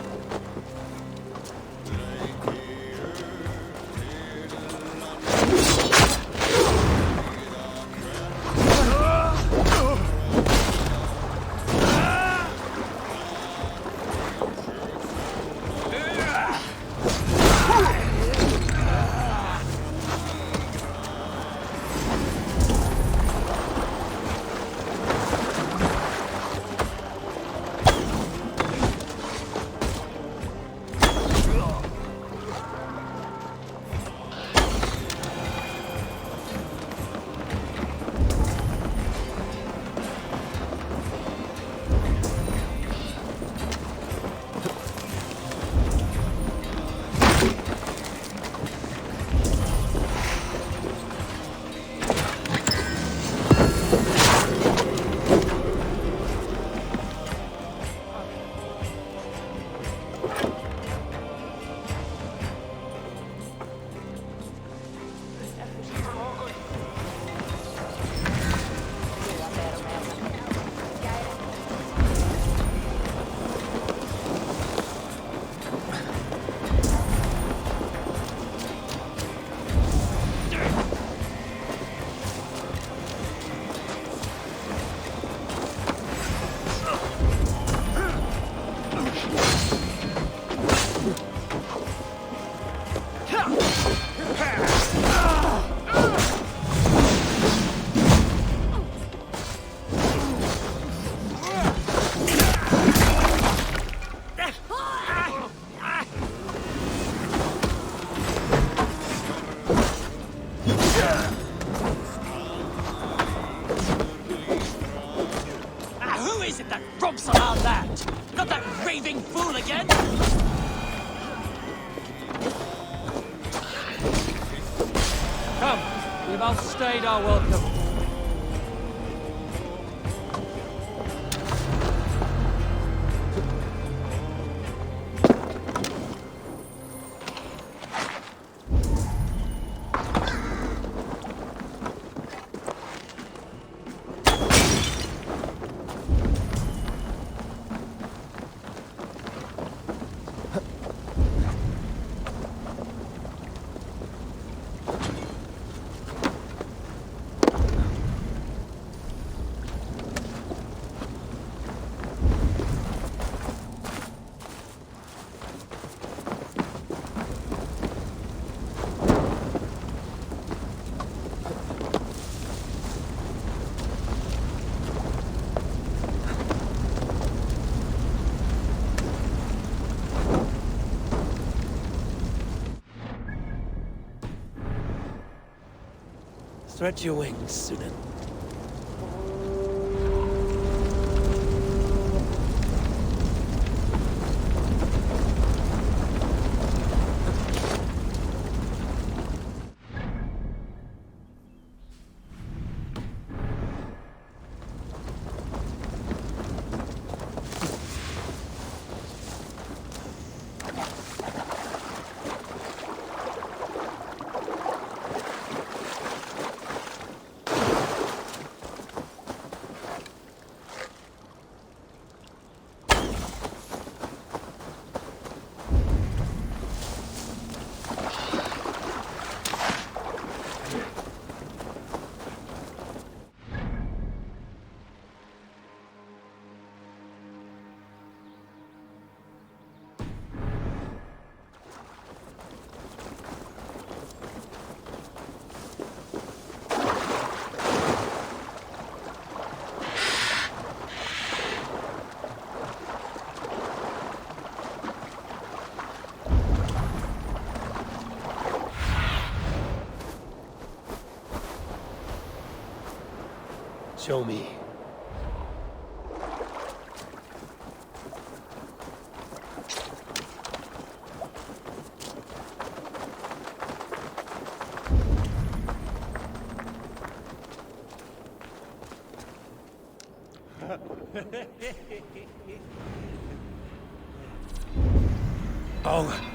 Outstayed our welcome. Stretch your wings, Sunan. Show me. Oh.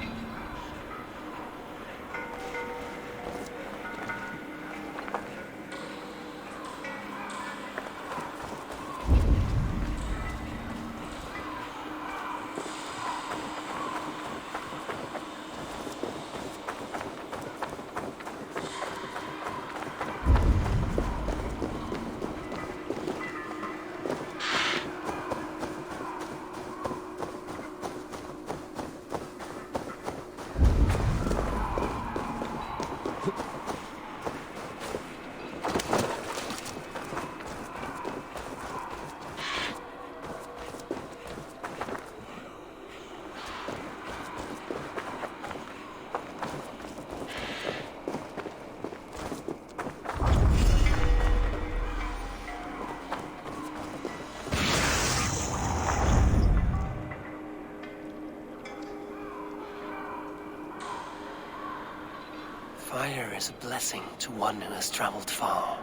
Fire is a blessing to one who has traveled far.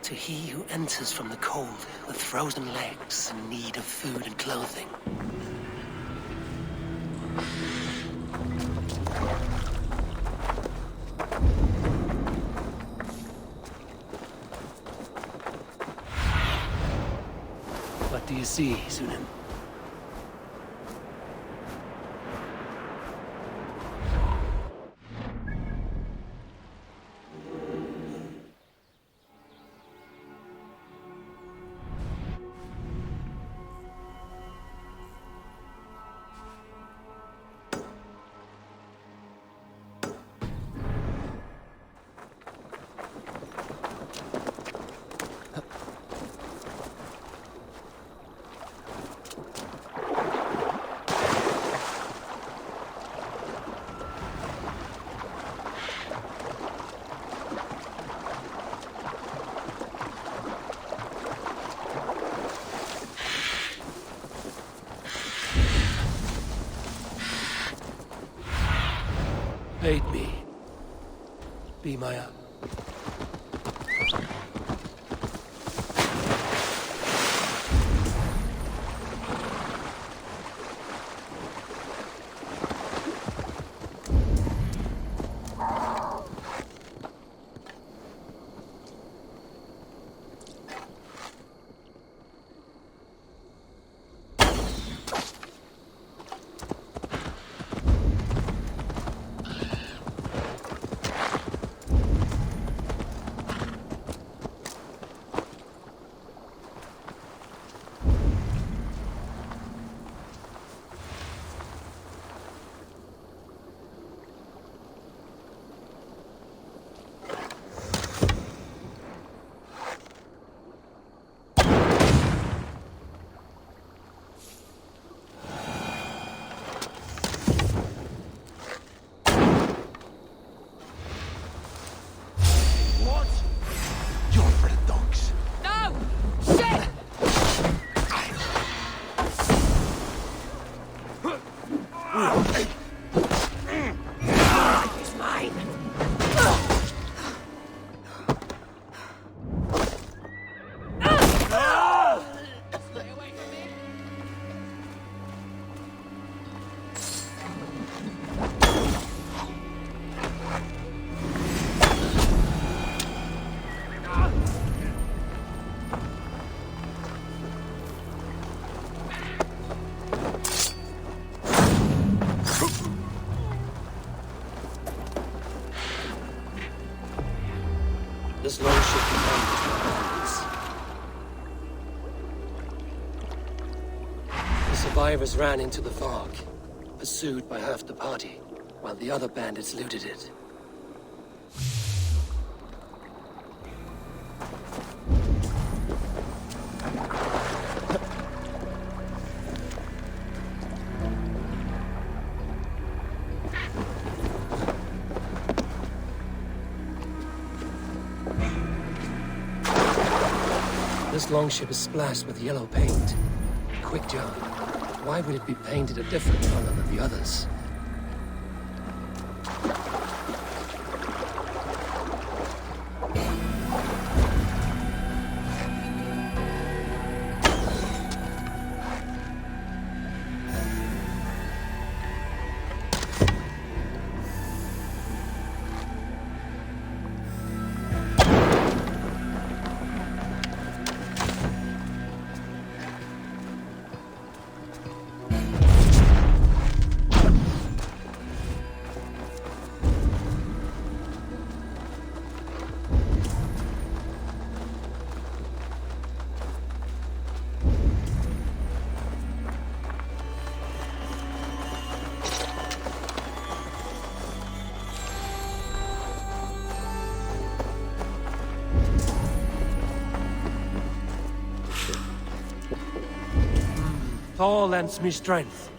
To he who enters from the cold with frozen legs in need of food and clothing. What do you see, Sunan? Aid me. Be my This long ship becomes my bandits. The survivors ran into the fog, pursued by half the party, while the other bandits looted it. This longship is splashed with yellow paint. Quick job. Why would it be painted a different color than the others? Thor lends me strength.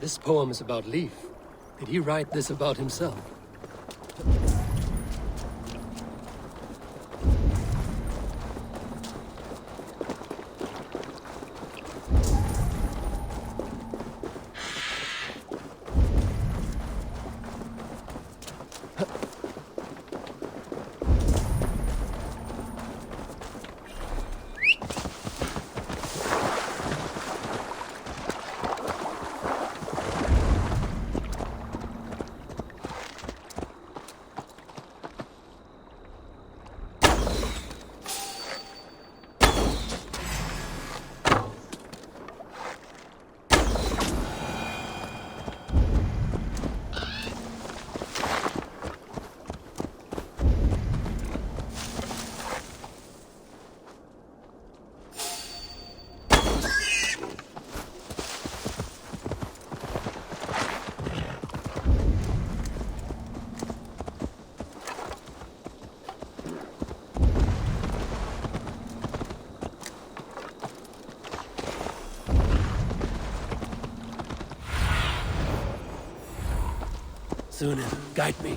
This poem is about Leif. Did he write this about himself? Sunan, guide me.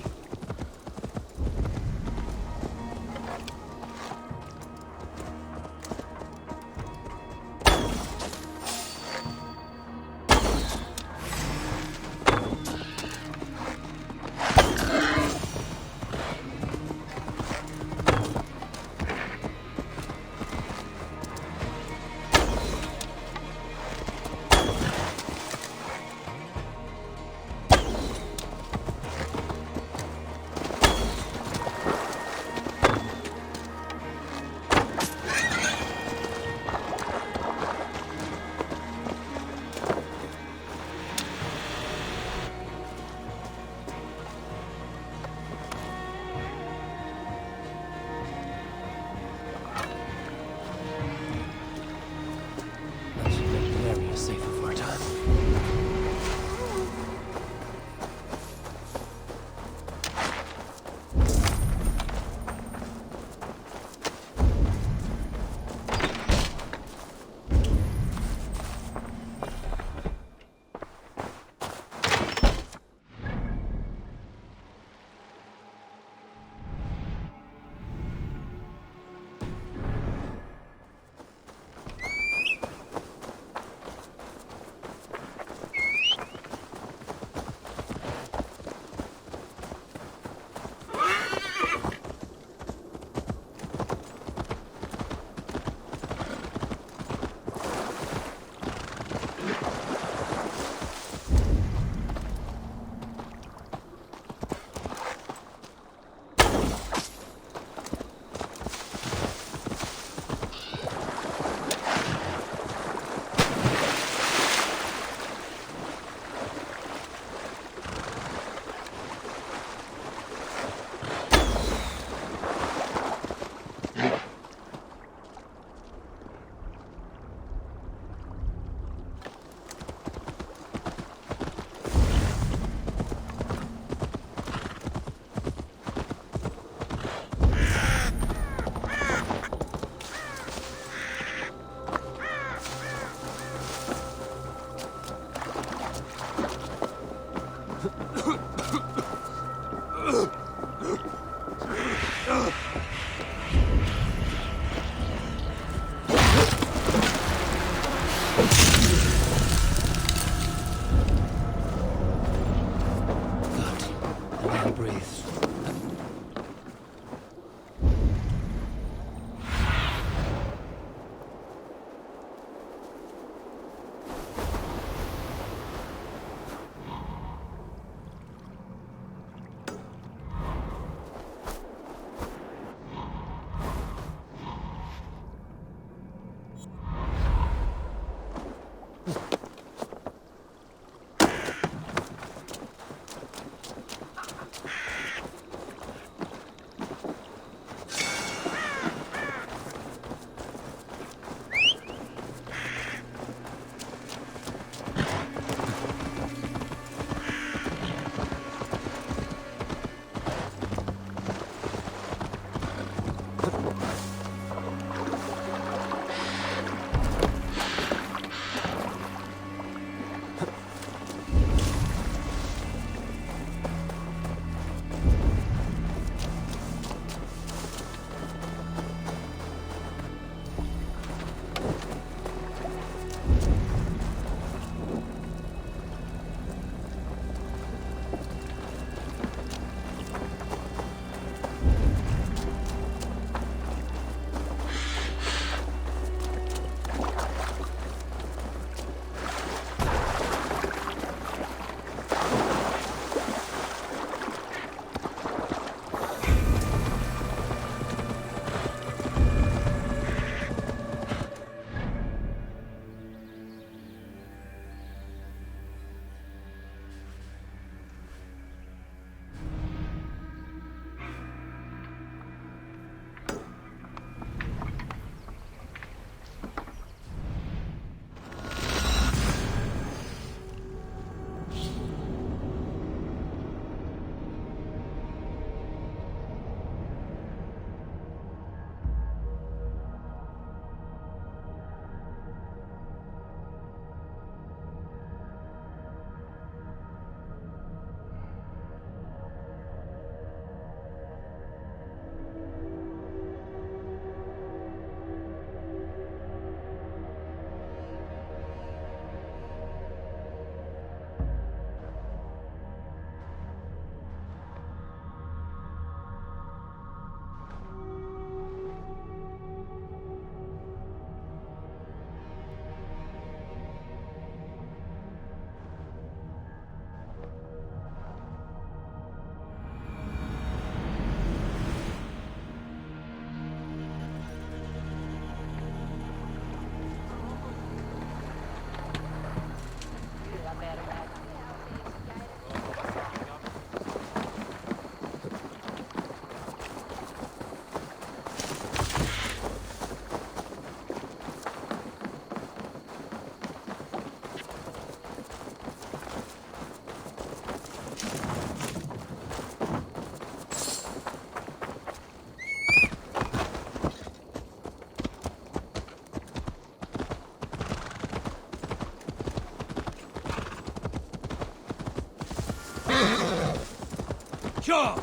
Sure!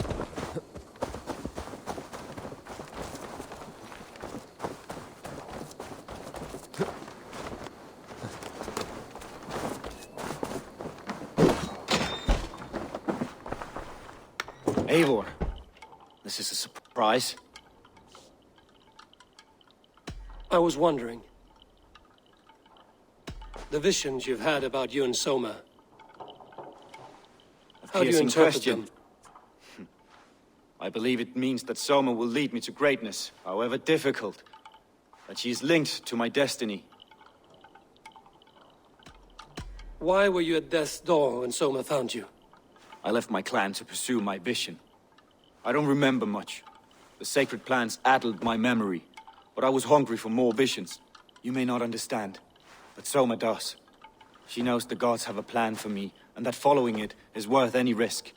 Eivor, this is a surprise. I was wondering. The visions you've had about you and Soma. How do you interpret them? I believe it means that Soma will lead me to greatness, however difficult. That she is linked to my destiny. Why were you at death's door when Soma found you? I left my clan to pursue my vision. I don't remember much. The sacred plans addled my memory, but I was hungry for more visions. You may not understand, but Soma does. She knows the gods have a plan for me, and that following it is worth any risk.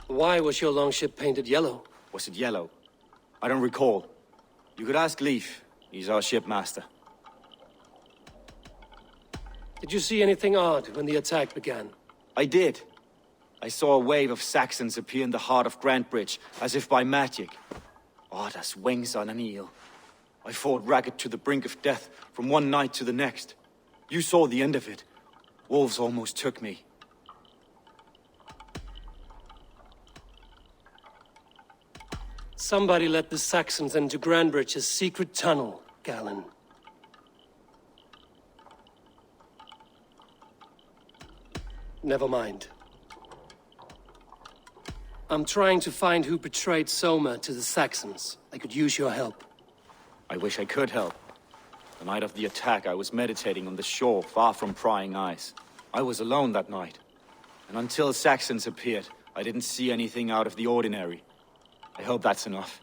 Why was your longship painted yellow? Was it yellow? I don't recall. You could ask Leif. He's our shipmaster. Did you see anything odd when the attack began? I did. I saw a wave of Saxons appear in the heart of Grantbridge, as if by magic. Odd as wings on an eel. I fought ragged to the brink of death from one night to the next. You saw the end of it. Wolves almost took me. Somebody let the Saxons into Grantbridge's secret tunnel, Galen. Never mind. I'm trying to find who betrayed Soma to the Saxons. I could use your help. I wish I could help. The night of the attack, I was meditating on the shore, far from prying eyes. I was alone that night. And until Saxons appeared, I didn't see anything out of the ordinary. I hope that's enough.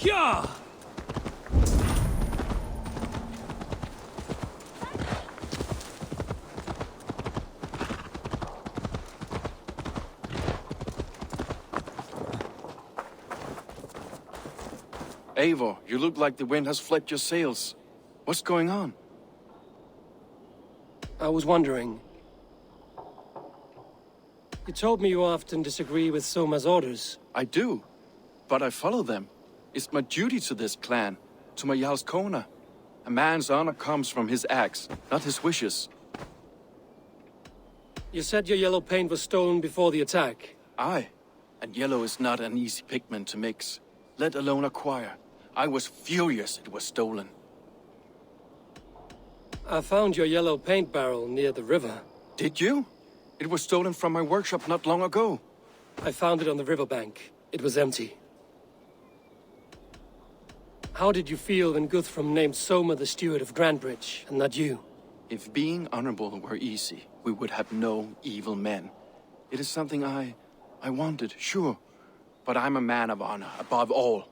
Yeah! Eivor, you look like the wind has flipped your sails. What's going on? I was wondering. You told me you often disagree with Soma's orders. I do, but I follow them. It's my duty to this clan, to my Jarl's Kona. A man's honor comes from his acts, not his wishes. You said your yellow paint was stolen before the attack. Aye, and yellow is not an easy pigment to mix, let alone acquire. I was furious it was stolen. I found your yellow paint barrel near the river. Did you? It was stolen from my workshop not long ago. I found it on the riverbank. It was empty. How did you feel when Guthrum named Soma the steward of Grantbridge, and not you? If being honorable were easy, we would have no evil men. It is something I wanted, sure. But I'm a man of honor, above all.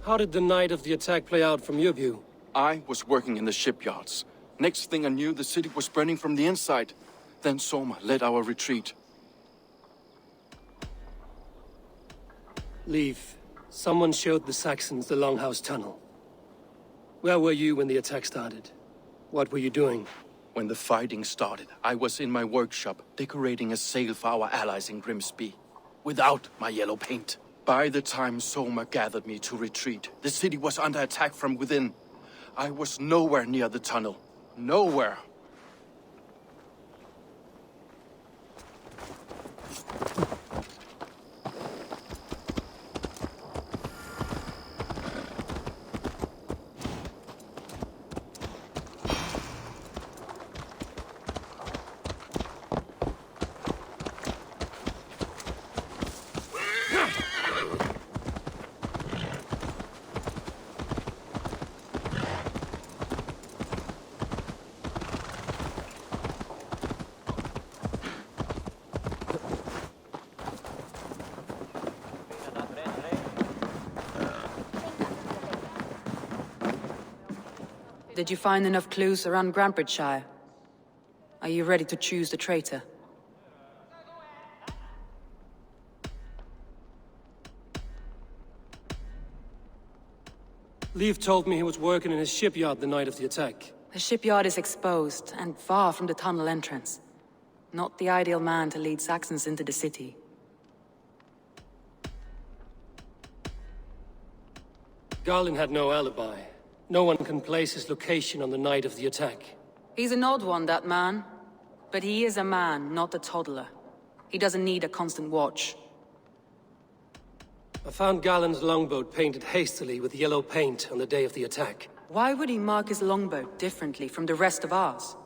How did the night of the attack play out from your view? I was working in the shipyards. Next thing I knew, the city was burning from the inside. Then Soma led our retreat. Leave. Someone showed the Saxons the Longhouse Tunnel. Where were you when the attack started? What were you doing? When the fighting started, I was in my workshop, decorating a sail for our allies in Grimsby. Without my yellow paint. By the time Soma gathered me to retreat, the city was under attack from within. I was nowhere near the tunnel. Nowhere. Did you find enough clues around Grantbridgeshire? Are you ready to choose the traitor? Leif told me he was working in his shipyard the night of the attack. The shipyard is exposed and far from the tunnel entrance. Not the ideal man to lead Saxons into the city. Garlin had no alibi. No one can place his location on the night of the attack. He's an odd one, that man. But he is a man, not a toddler. He doesn't need a constant watch. I found Garlin's longboat painted hastily with yellow paint on the day of the attack. Why would he mark his longboat differently from the rest of ours?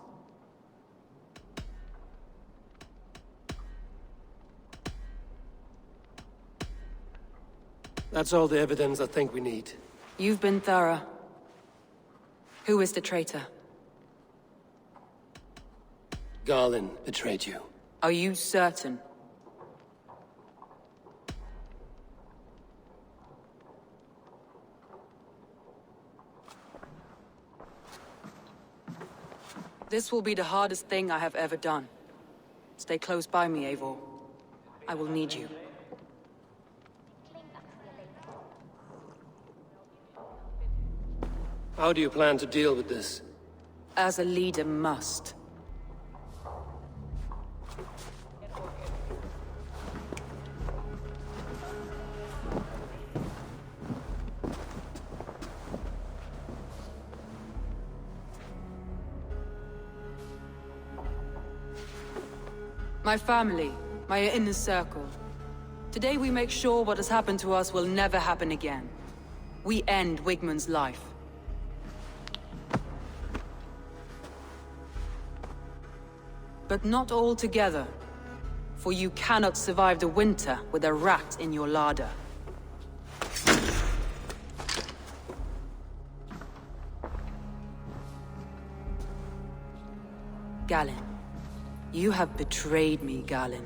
That's all the evidence I think we need. You've been thorough. Who is the traitor? Garlin betrayed you. Are you certain? This will be the hardest thing I have ever done. Stay close by me, Eivor. I will need you. How do you plan to deal with this? As a leader must. My family, my inner circle. Today we make sure what has happened to us will never happen again. We end Wigmund's life. But not all together, for you cannot survive the winter with a rat in your larder. Galinn, you have betrayed me, Galinn.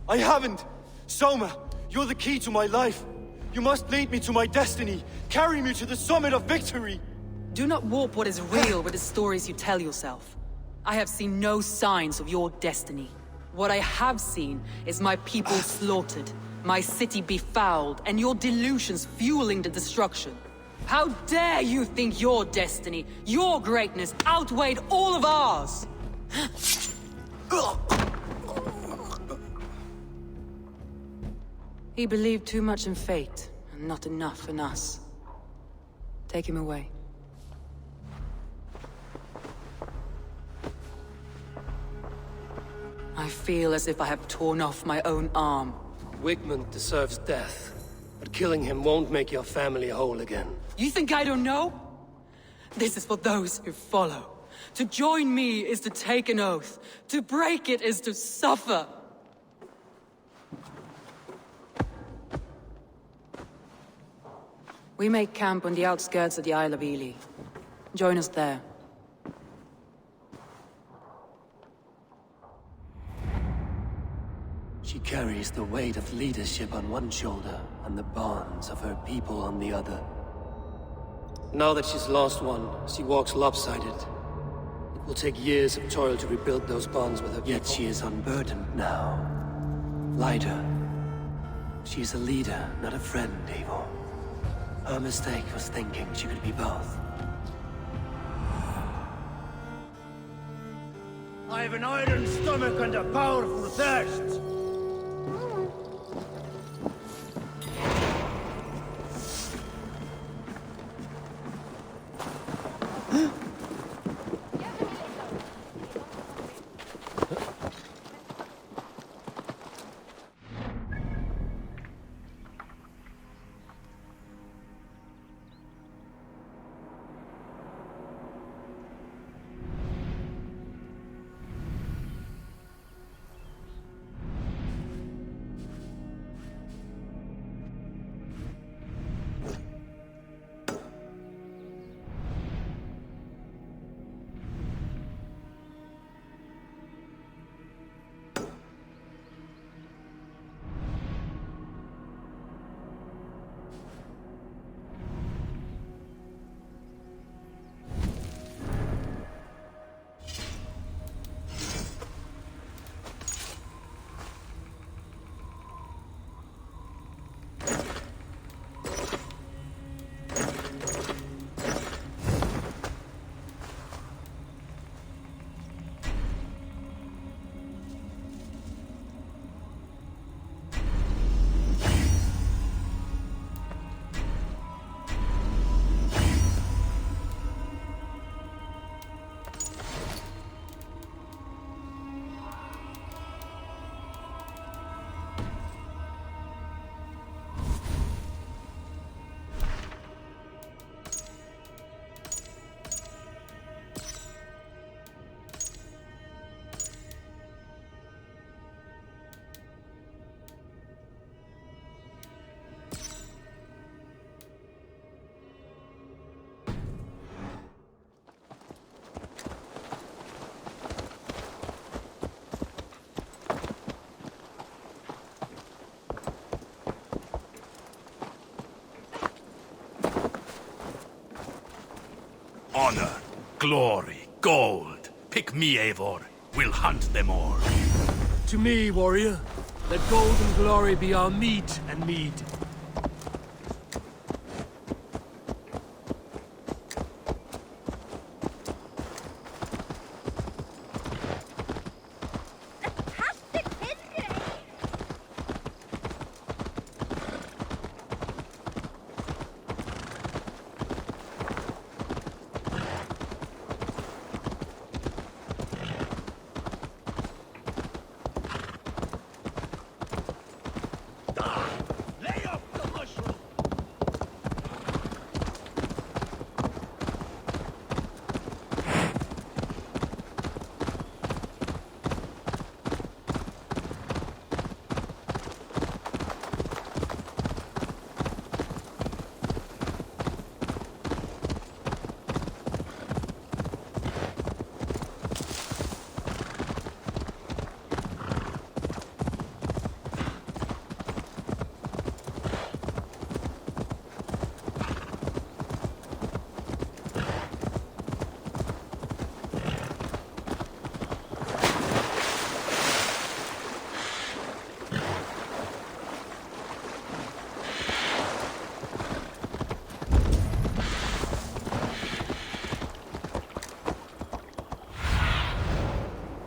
I haven't! Soma, you're the key to my life. You must lead me to my destiny. Carry me to the summit of victory. Do not warp what is real with the stories you tell yourself. I have seen no signs of your destiny. What I have seen is my people slaughtered, my city befouled, and your delusions fueling the destruction. How dare you think your destiny, your greatness, outweighed all of ours? He believed too much in fate, and not enough in us. Take him away. I feel as if I have torn off my own arm. Wigmund deserves death, but killing him won't make your family whole again. You think I don't know? This is for those who follow. To join me is to take an oath. To break it is to suffer. We make camp on the outskirts of the Isle of Ely. Join us there. She carries the weight of leadership on one shoulder and the bonds of her people on the other. Now that she's lost one, she walks lopsided. It will take years of toil to rebuild those bonds with her people. Yet she is unburdened now. Lighter. She is a leader, not a friend, Eivor. Her mistake was thinking she could be both. I have an iron stomach and a powerful thirst. glory, gold. Pick me, Eivor. We'll hunt them all. To me, warrior. Let gold and glory be our meat and mead.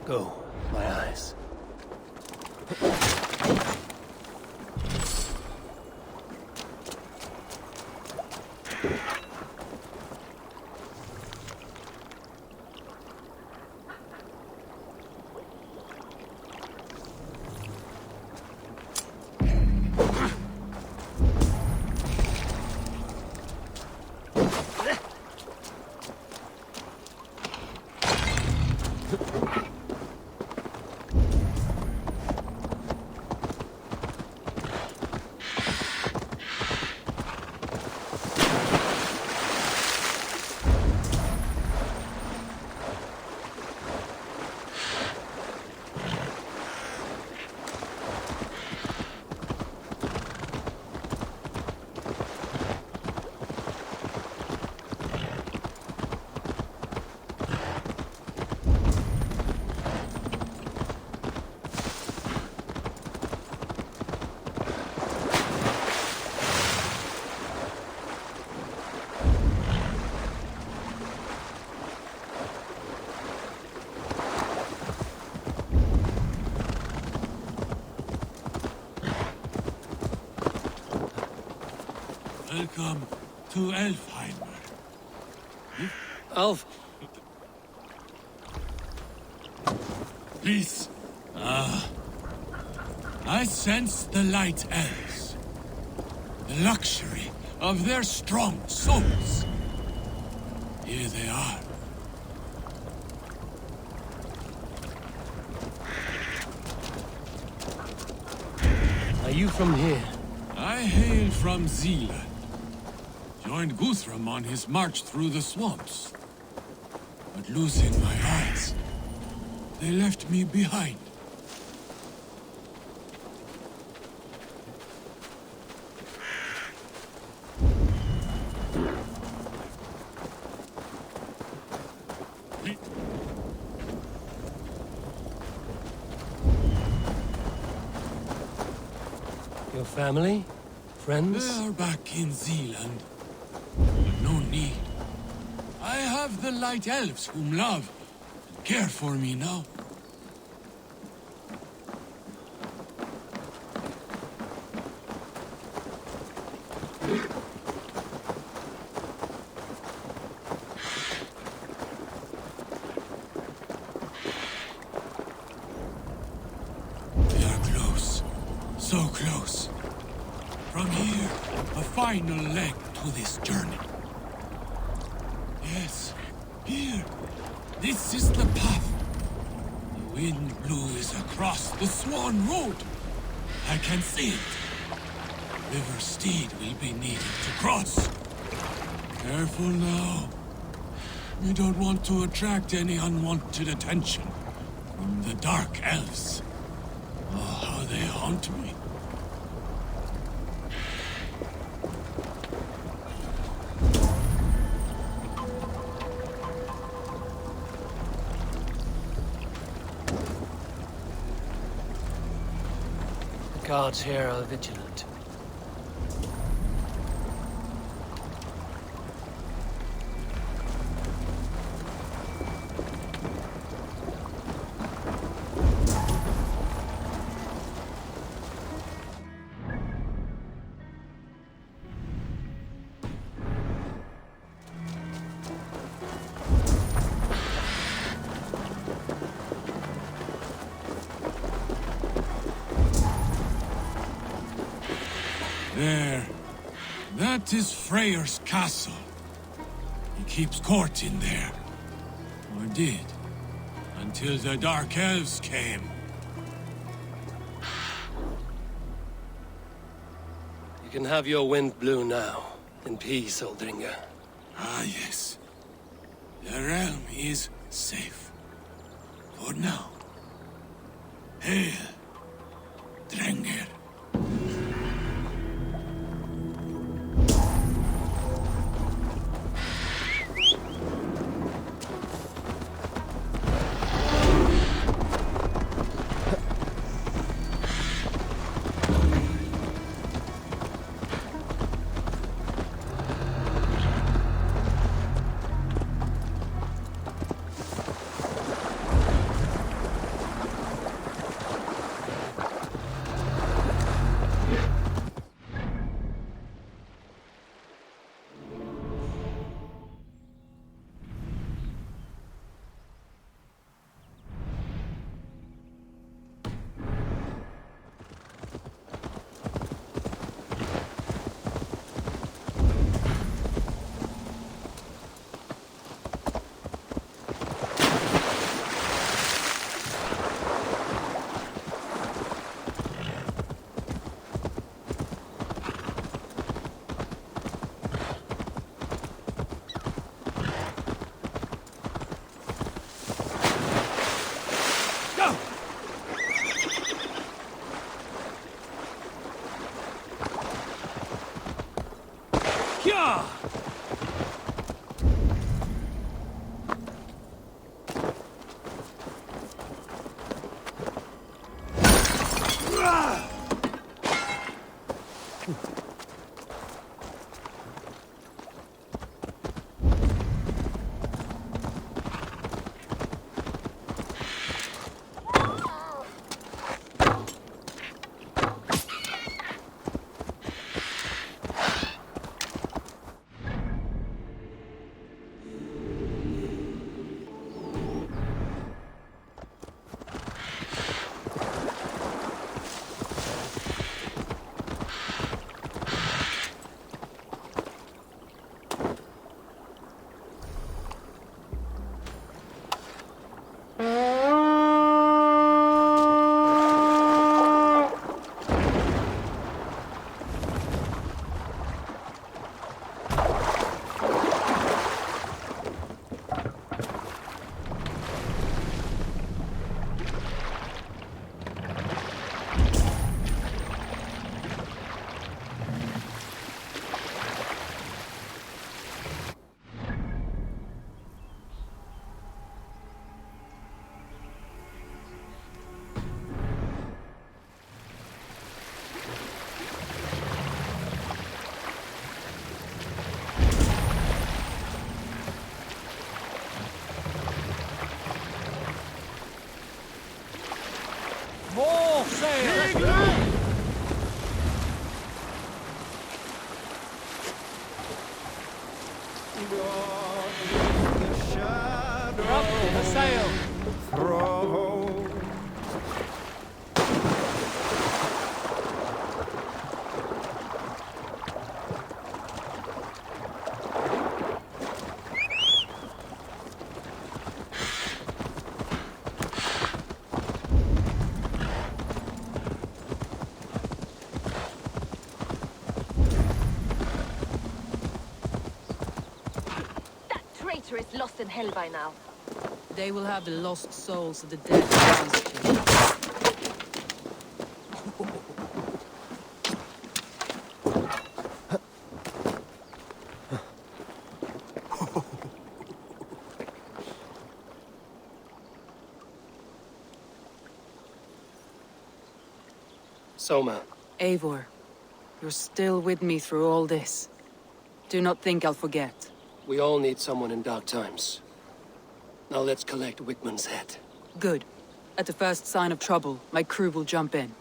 Go, my eyes. Welcome to Elfheimer. Elf? Please. I sense the light elves. The luxury of their strong souls. Here they are. Are you from here? I hail from Zealand. Joined Guthrum on his march through the swamps. But losing my eyes, they left me behind. Your family? Friends? They are back in Zealand. But no need. I have the Light Elves whom love and care for me now. We are close. So close. From here, a final leg to this journey. Yes, here. This is the path. The wind blows across the Swan Road. I can see it. River Steed will be needed to cross. Careful now. We don't want to attract any unwanted attention from the Dark Elves. Oh, how they haunt me. Guards here are vigilant. There. That is Freyr's castle. He keeps court in there. Or did. Until the Dark Elves came. You can have your wind blow now. In peace, Oldringer. Ah, yes. The realm is safe. For now. Hail, Drenger. More sail! Up the sail! Throw! Traitor is lost in hell by now. They will have the lost souls of the dead to answer to. Soma. Eivor, you're still with me through all this. Do not think I'll forget. We all need someone in dark times. Now let's collect Wickman's head. Good. At the first sign of trouble, my crew will jump in.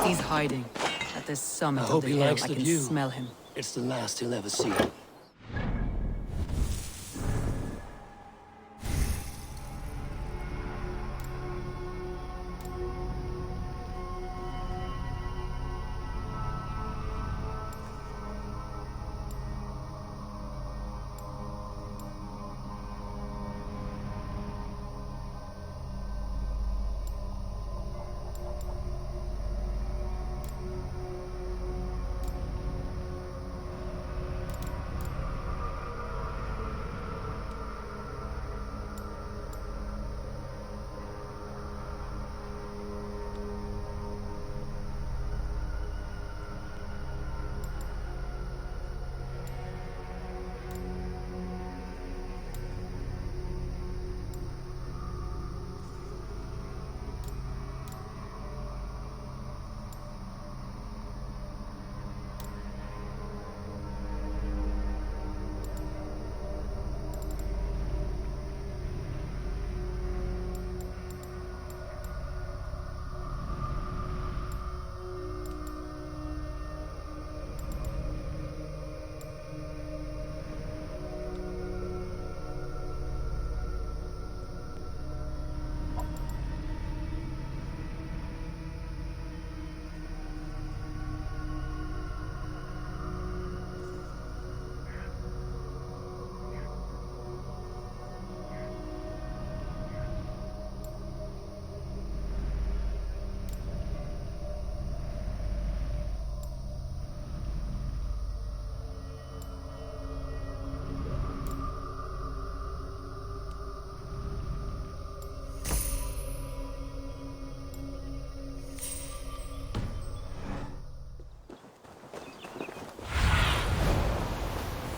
He's hiding. At the summit I hope of the he hill, likes I the can view. smell him. It's the last he'll ever see.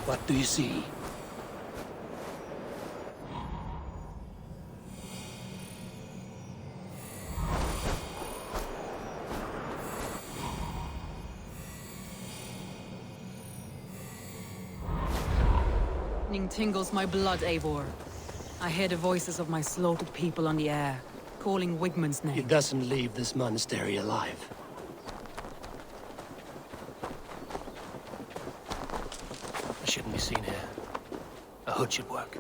What do you see? Lightning tingles my blood, Eivor. I hear the voices of my slaughtered people on the air, calling Wigman's name. He doesn't leave this monastery alive. I shouldn't be seen here. A hood should work.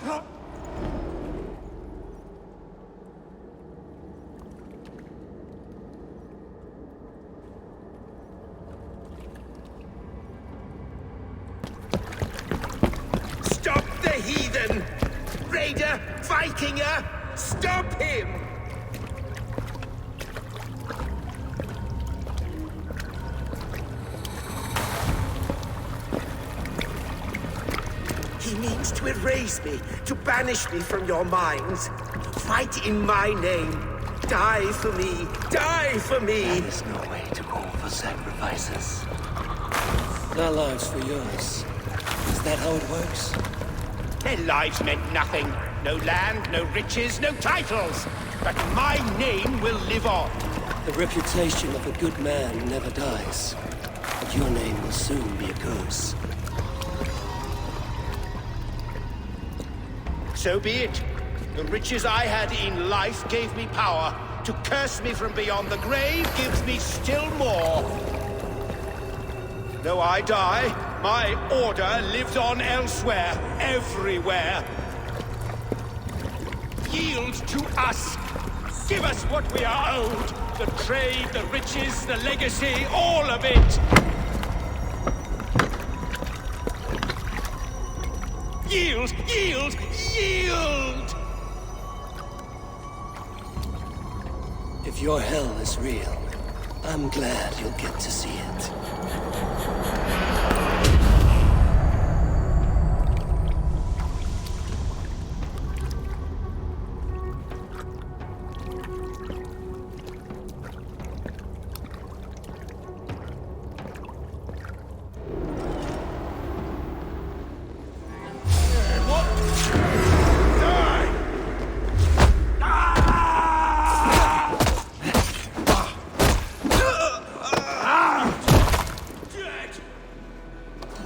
Stop the heathen! Raider! Vikinger! Stop him! He means to erase me, to banish me from your minds. Fight in my name. Die for me. Die for me. There is no way to call for sacrifices. Their lives for yours. Is that how it works? Their lives meant nothing. No land, no riches, no titles. But my name will live on. The reputation of a good man never dies. But your name will soon be a curse. So be it. The riches I had in life gave me power. To curse me from beyond the grave gives me still more. Though I die, my order lives on elsewhere, everywhere. Yield to us. Give us what we are owed. The trade, the riches, the legacy, all of it. Yield! Yield! Yield! If your hell is real, I'm glad you'll get to see it.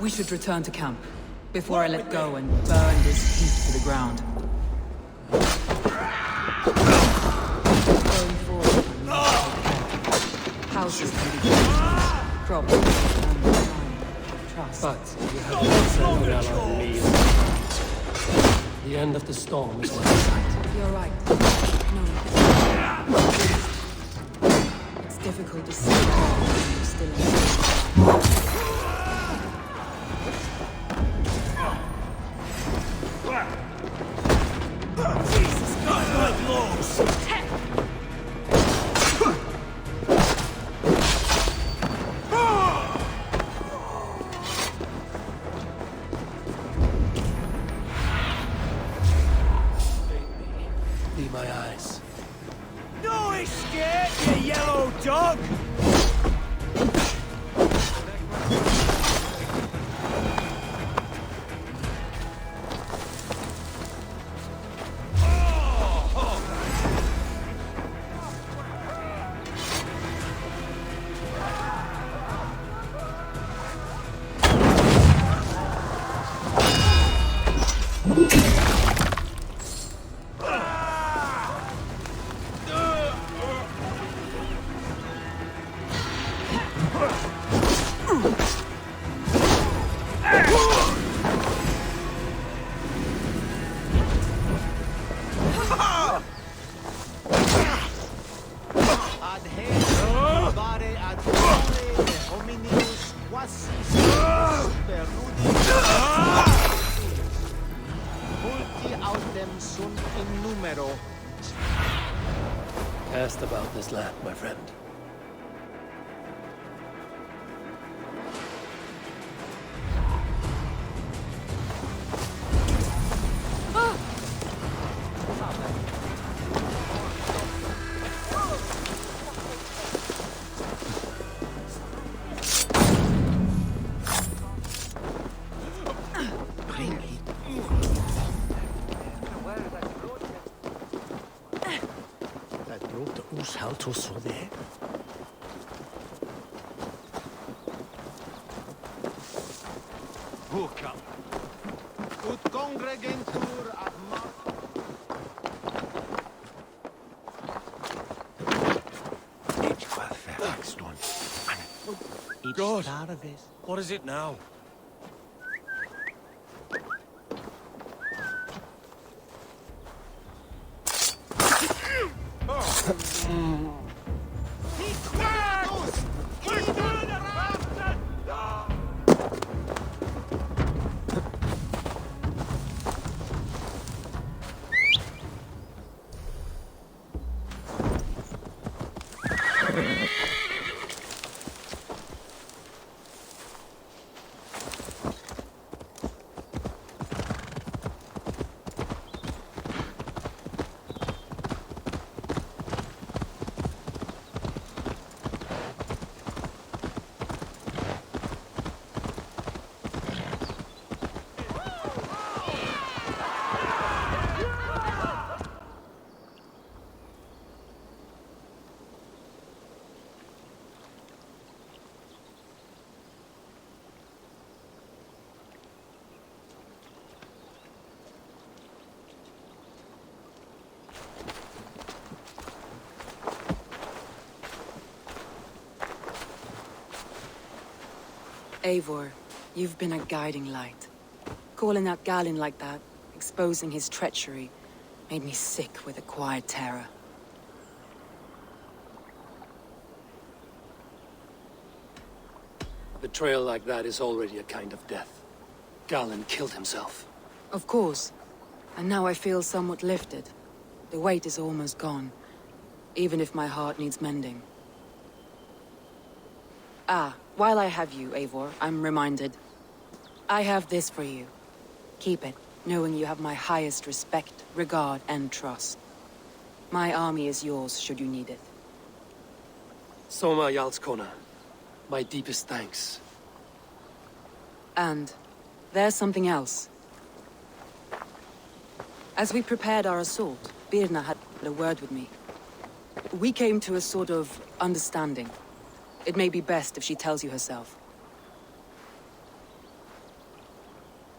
We should return to camp, before I let go and burn this heap to the ground. Going forward, houses can be built, crops and trust. But you have to send Rellings me. The end of the storm is well in sight. You're right. No. It's difficult to see when you're still in. Jesus God, my blows! Be my eyes. No escape, you yellow dog! Cast about this land, my friend. God, what is it now? Eivor, you've been a guiding light. Calling out Galin like that, exposing his treachery, made me sick with a quiet terror. A betrayal like that is already a kind of death. Galin killed himself. Of course. And now I feel somewhat lifted. The weight is almost gone, even if my heart needs mending. Ah, while I have you, Eivor, I'm reminded. I have this for you. Keep it, knowing you have my highest respect, regard, and trust. My army is yours, should you need it. Soma Jarlskona. My deepest thanks. And there's something else. As we prepared our assault, Birna had a word with me. We came to a sort of understanding. It may be best if she tells you herself.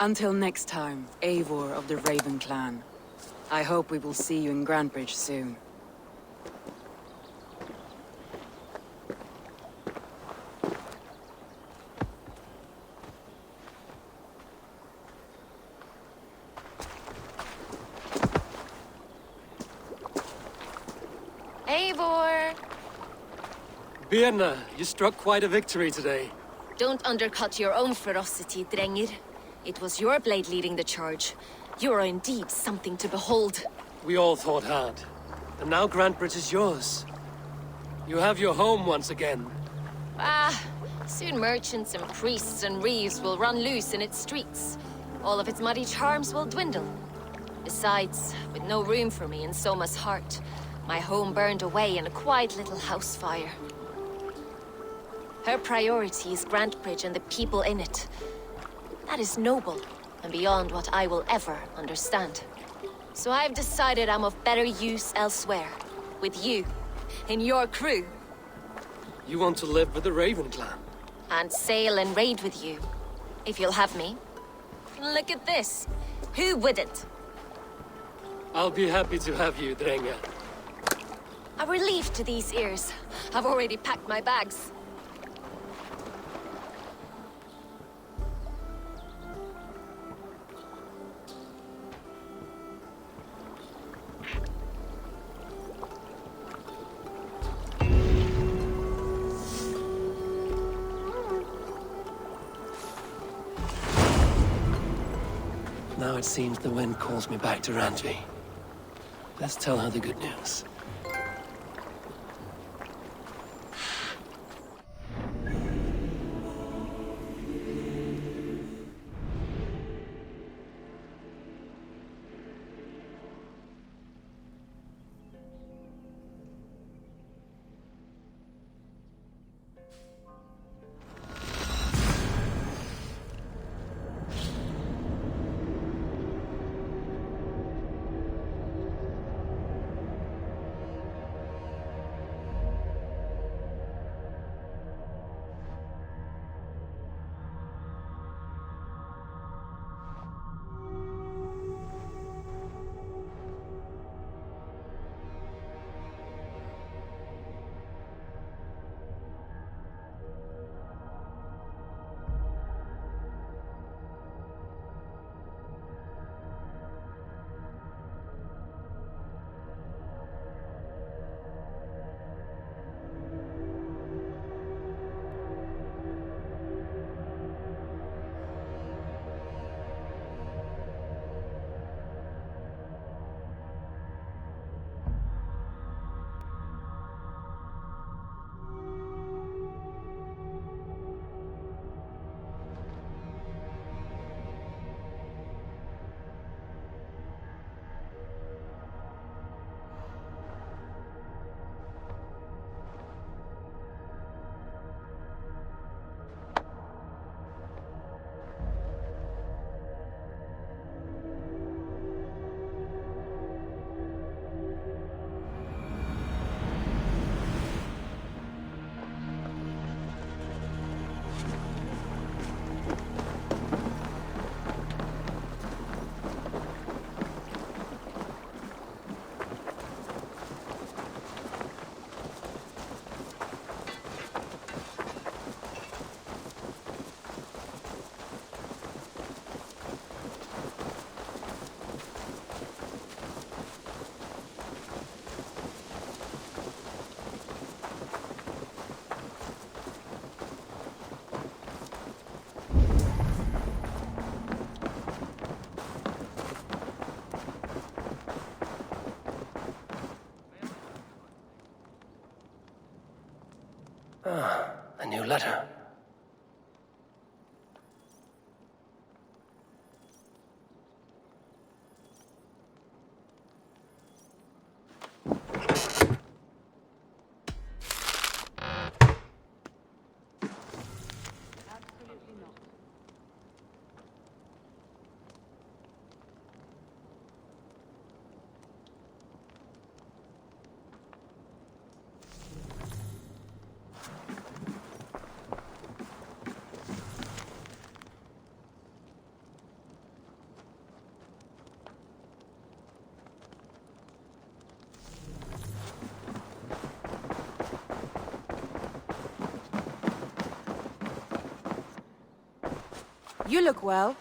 Until next time, Eivor of the Raven Clan. I hope we will see you in Grantebridge soon. Eivor! Birna, you struck quite a victory today. Don't undercut your own ferocity, Drengir. It was your blade leading the charge. You are indeed something to behold. We all thought hard. And now Grantebridge is yours. You have your home once again. Ah, soon merchants and priests and reeves will run loose in its streets. All of its muddy charms will dwindle. Besides, with no room for me in Soma's heart, my home burned away in a quiet little house fire. Her priority is Grantebridge and the people in it. That is noble, and beyond what I will ever understand. So I've decided I'm of better use elsewhere. With you, in your crew. You want to live with the Raven Clan? And sail and raid with you, if you'll have me. Look at this. Who wouldn't? I'll be happy to have you, Drenge. A relief to these ears. I've already packed my bags. Now it seems the wind calls me back to Randvi. Let's tell her the good news. A new letter. You look well.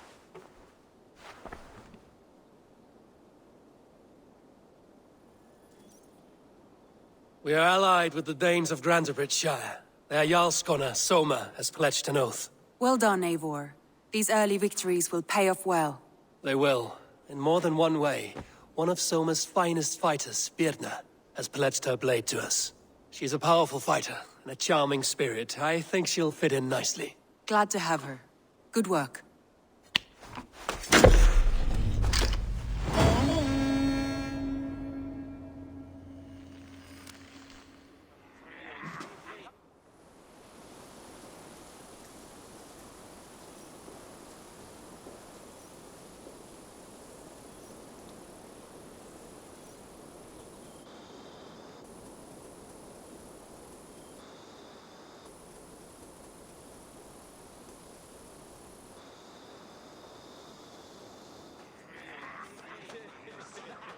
We are allied with the Danes of Grantebridgeshire. Their Jarlskona, Soma, has pledged an oath. Well done, Eivor. These early victories will pay off well. They will, in more than one way. One of Soma's finest fighters, Birna, has pledged her blade to us. She's a powerful fighter and a charming spirit. I think she'll fit in nicely. Glad to have her. Good work.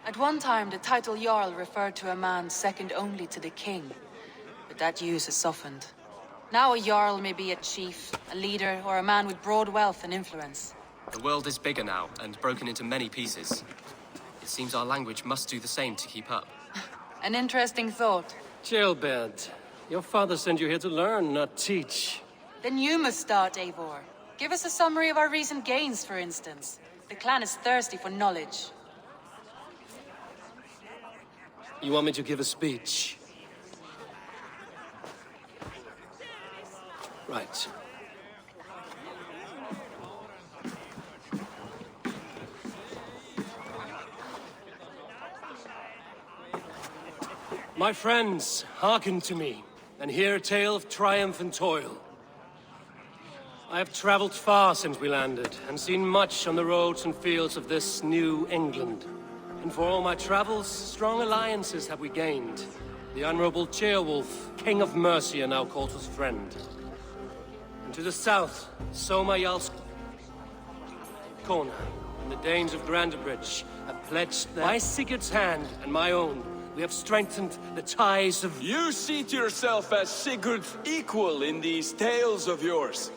At one time, the title Jarl referred to a man second only to the king. But that use has softened. Now a Jarl may be a chief, a leader, or a man with broad wealth and influence. The world is bigger now, and broken into many pieces. It seems our language must do the same to keep up. An interesting thought. Gilbert, your father sent you here to learn, not teach. Then you must start, Eivor. Give us a summary of our recent gains, for instance. The clan is thirsty for knowledge. You want me to give a speech? Right. My friends, hearken to me, and hear a tale of triumph and toil. I have traveled far since we landed, and seen much on the roads and fields of this new England. And for all my travels, strong alliances have we gained. The Honorable Ceolwulf, King of Mercia, now calls us friend. And to the south, Soma Jarlskona and the Danes of Grantebridge have pledged their... By Sigurd's hand and my own, we have strengthened the ties of... You seat yourself as Sigurd's equal in these tales of yours.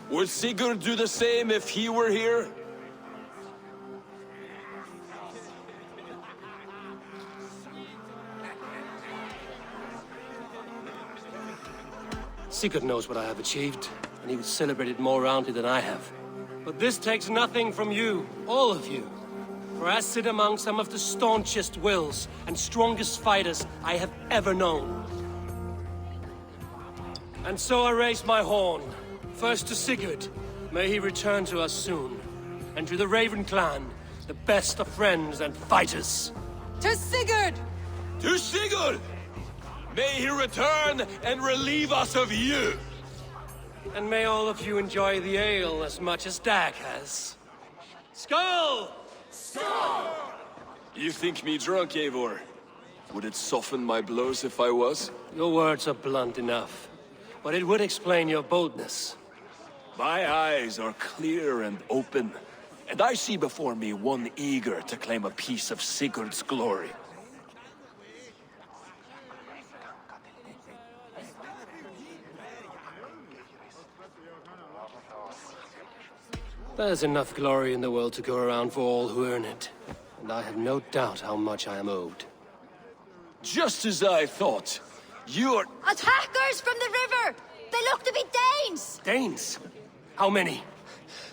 Would Sigurd do the same if he were here? Sigurd knows what I have achieved, and he would celebrate it more roundly than I have. But this takes nothing from you, all of you. For I sit among some of the staunchest wills and strongest fighters I have ever known. And so I raise my horn, first to Sigurd, may he return to us soon, and to the Raven clan, the best of friends and fighters. To Sigurd! To Sigurd! May he return and relieve us of you! And may all of you enjoy the ale as much as Dag has. Skull! Skull! You think me drunk, Eivor? Would it soften my blows if I was? Your words are blunt enough, but it would explain your boldness. My eyes are clear and open, and I see before me one eager to claim a piece of Sigurd's glory. There's enough glory in the world to go around for all who earn it, and I have no doubt how much I am owed. Just as I thought. You're... Attackers from the river! They look to be Danes! Danes? How many?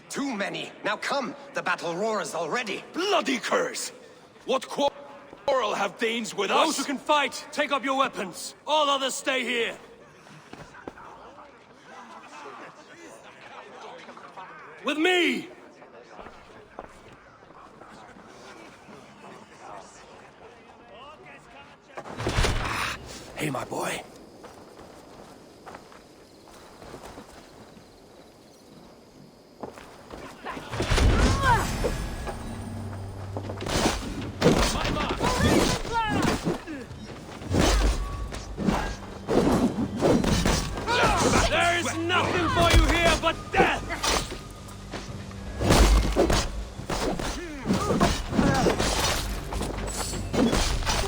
Too many. Now come, the battle roars already. Bloody curse! What quarrel have Danes with us? Those who can fight, take up your weapons. All others stay here. With me! Hey, my boy. There's nothing for you here but death!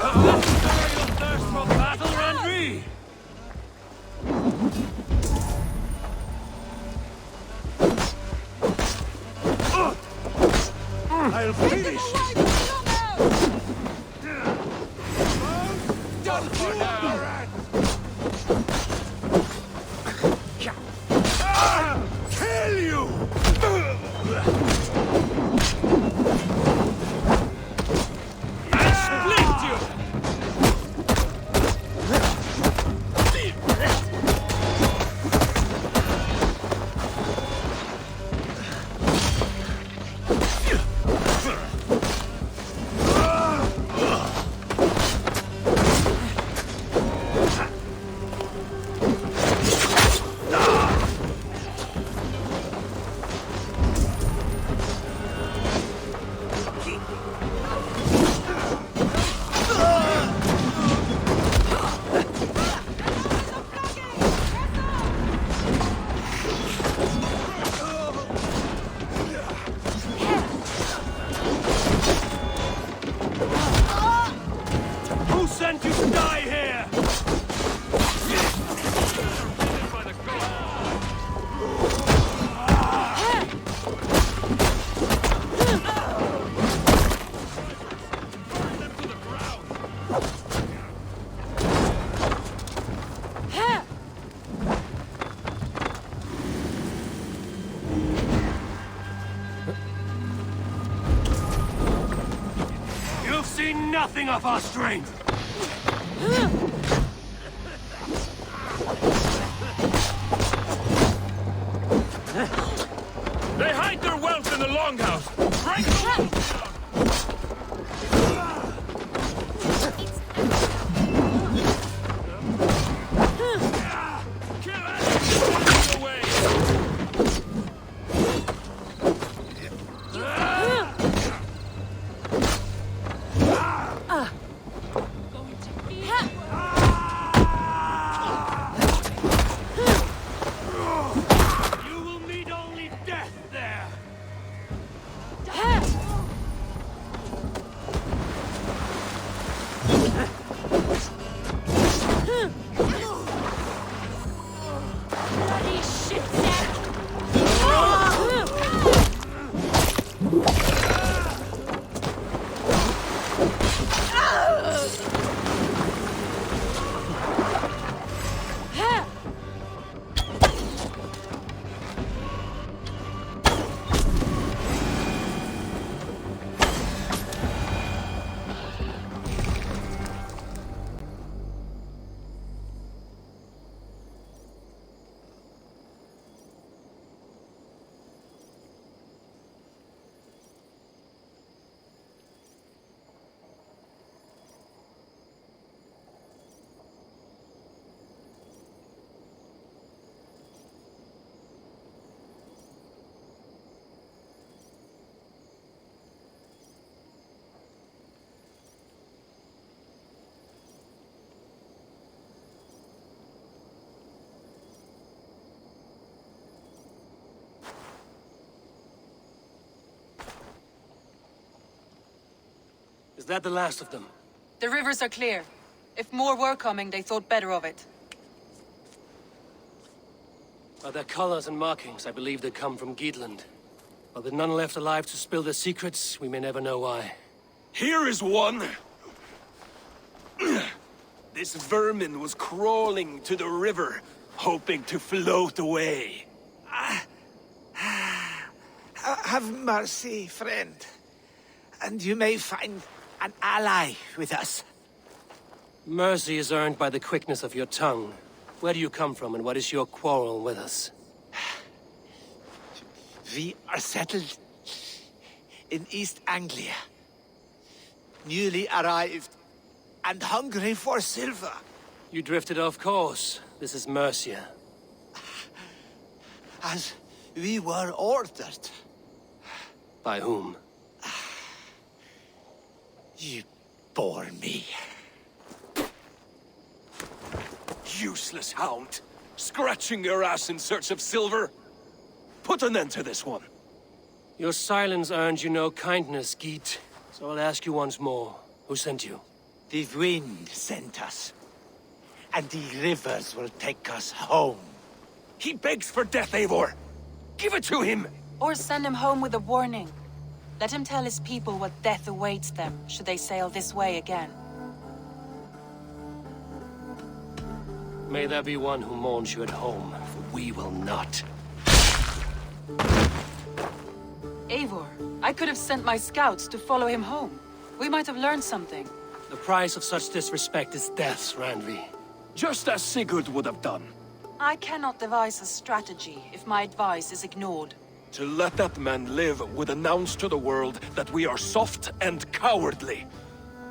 Your thirst for battle, Randri! I'll finish! Done for now! Kill you! I split you! Who sent you to die here? You've seen nothing of our strength! They hide their wealth in the longhouse! Break the walls down! Kill anything away! You will meet only death there! Bloody shit sack! Is that the last of them? The rivers are clear. If more were coming, they thought better of it. By their colors and markings, I believe they come from Geatland. But with none left alive to spill their secrets, we may never know why. Here is one. This vermin was crawling to the river, hoping to float away. Have mercy, friend. And you may find an ally with us. Mercy is earned by the quickness of your tongue. Where do you come from, and what is your quarrel with us? We are settled in East Anglia. Newly arrived and hungry for silver. You drifted off course. This is Mercia. As we were ordered. By whom? You bore me. Useless hound! Scratching your ass in search of silver? Put an end to this one. Your silence earned you no kindness, Geet. So I'll ask you once more. Who sent you? The wind sent us. And the rivers will take us home. He begs for death, Eivor! Give it to him! Or send him home with a warning. Let him tell his people what death awaits them, should they sail this way again. May there be one who mourns you at home, for we will not. Eivor, I could have sent my scouts to follow him home. We might have learned something. The price of such disrespect is death, Randvi. Just as Sigurd would have done. I cannot devise a strategy if my advice is ignored. To let that man live would announce to the world that we are soft and cowardly.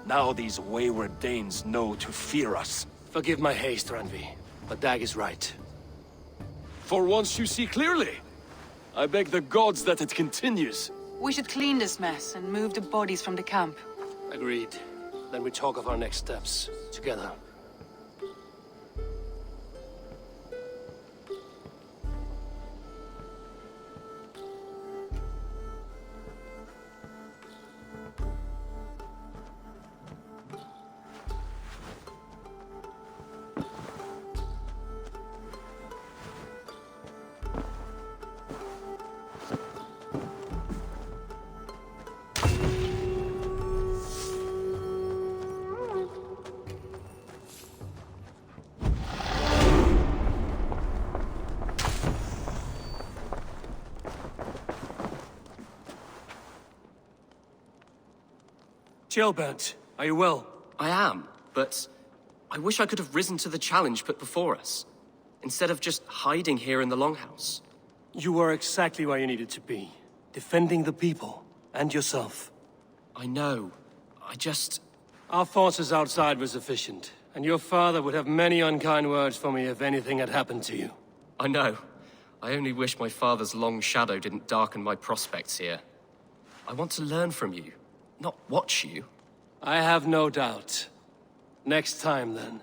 Now these wayward Danes know to fear us. Forgive my haste, Randvi, but Dag is right. For once you see clearly. I beg the gods that it continues. We should clean this mess and move the bodies from the camp. Agreed. Then we talk of our next steps, together. Gilbert, are you well? I am, but I wish I could have risen to the challenge put before us, instead of just hiding here in the Longhouse. You were exactly where you needed to be, defending the people, and yourself. I know. Our forces outside were sufficient, and your father would have many unkind words for me if anything had happened to you. I know. I only wish my father's long shadow didn't darken my prospects here. I want to learn from you, not watch you. I have no doubt. Next time, then.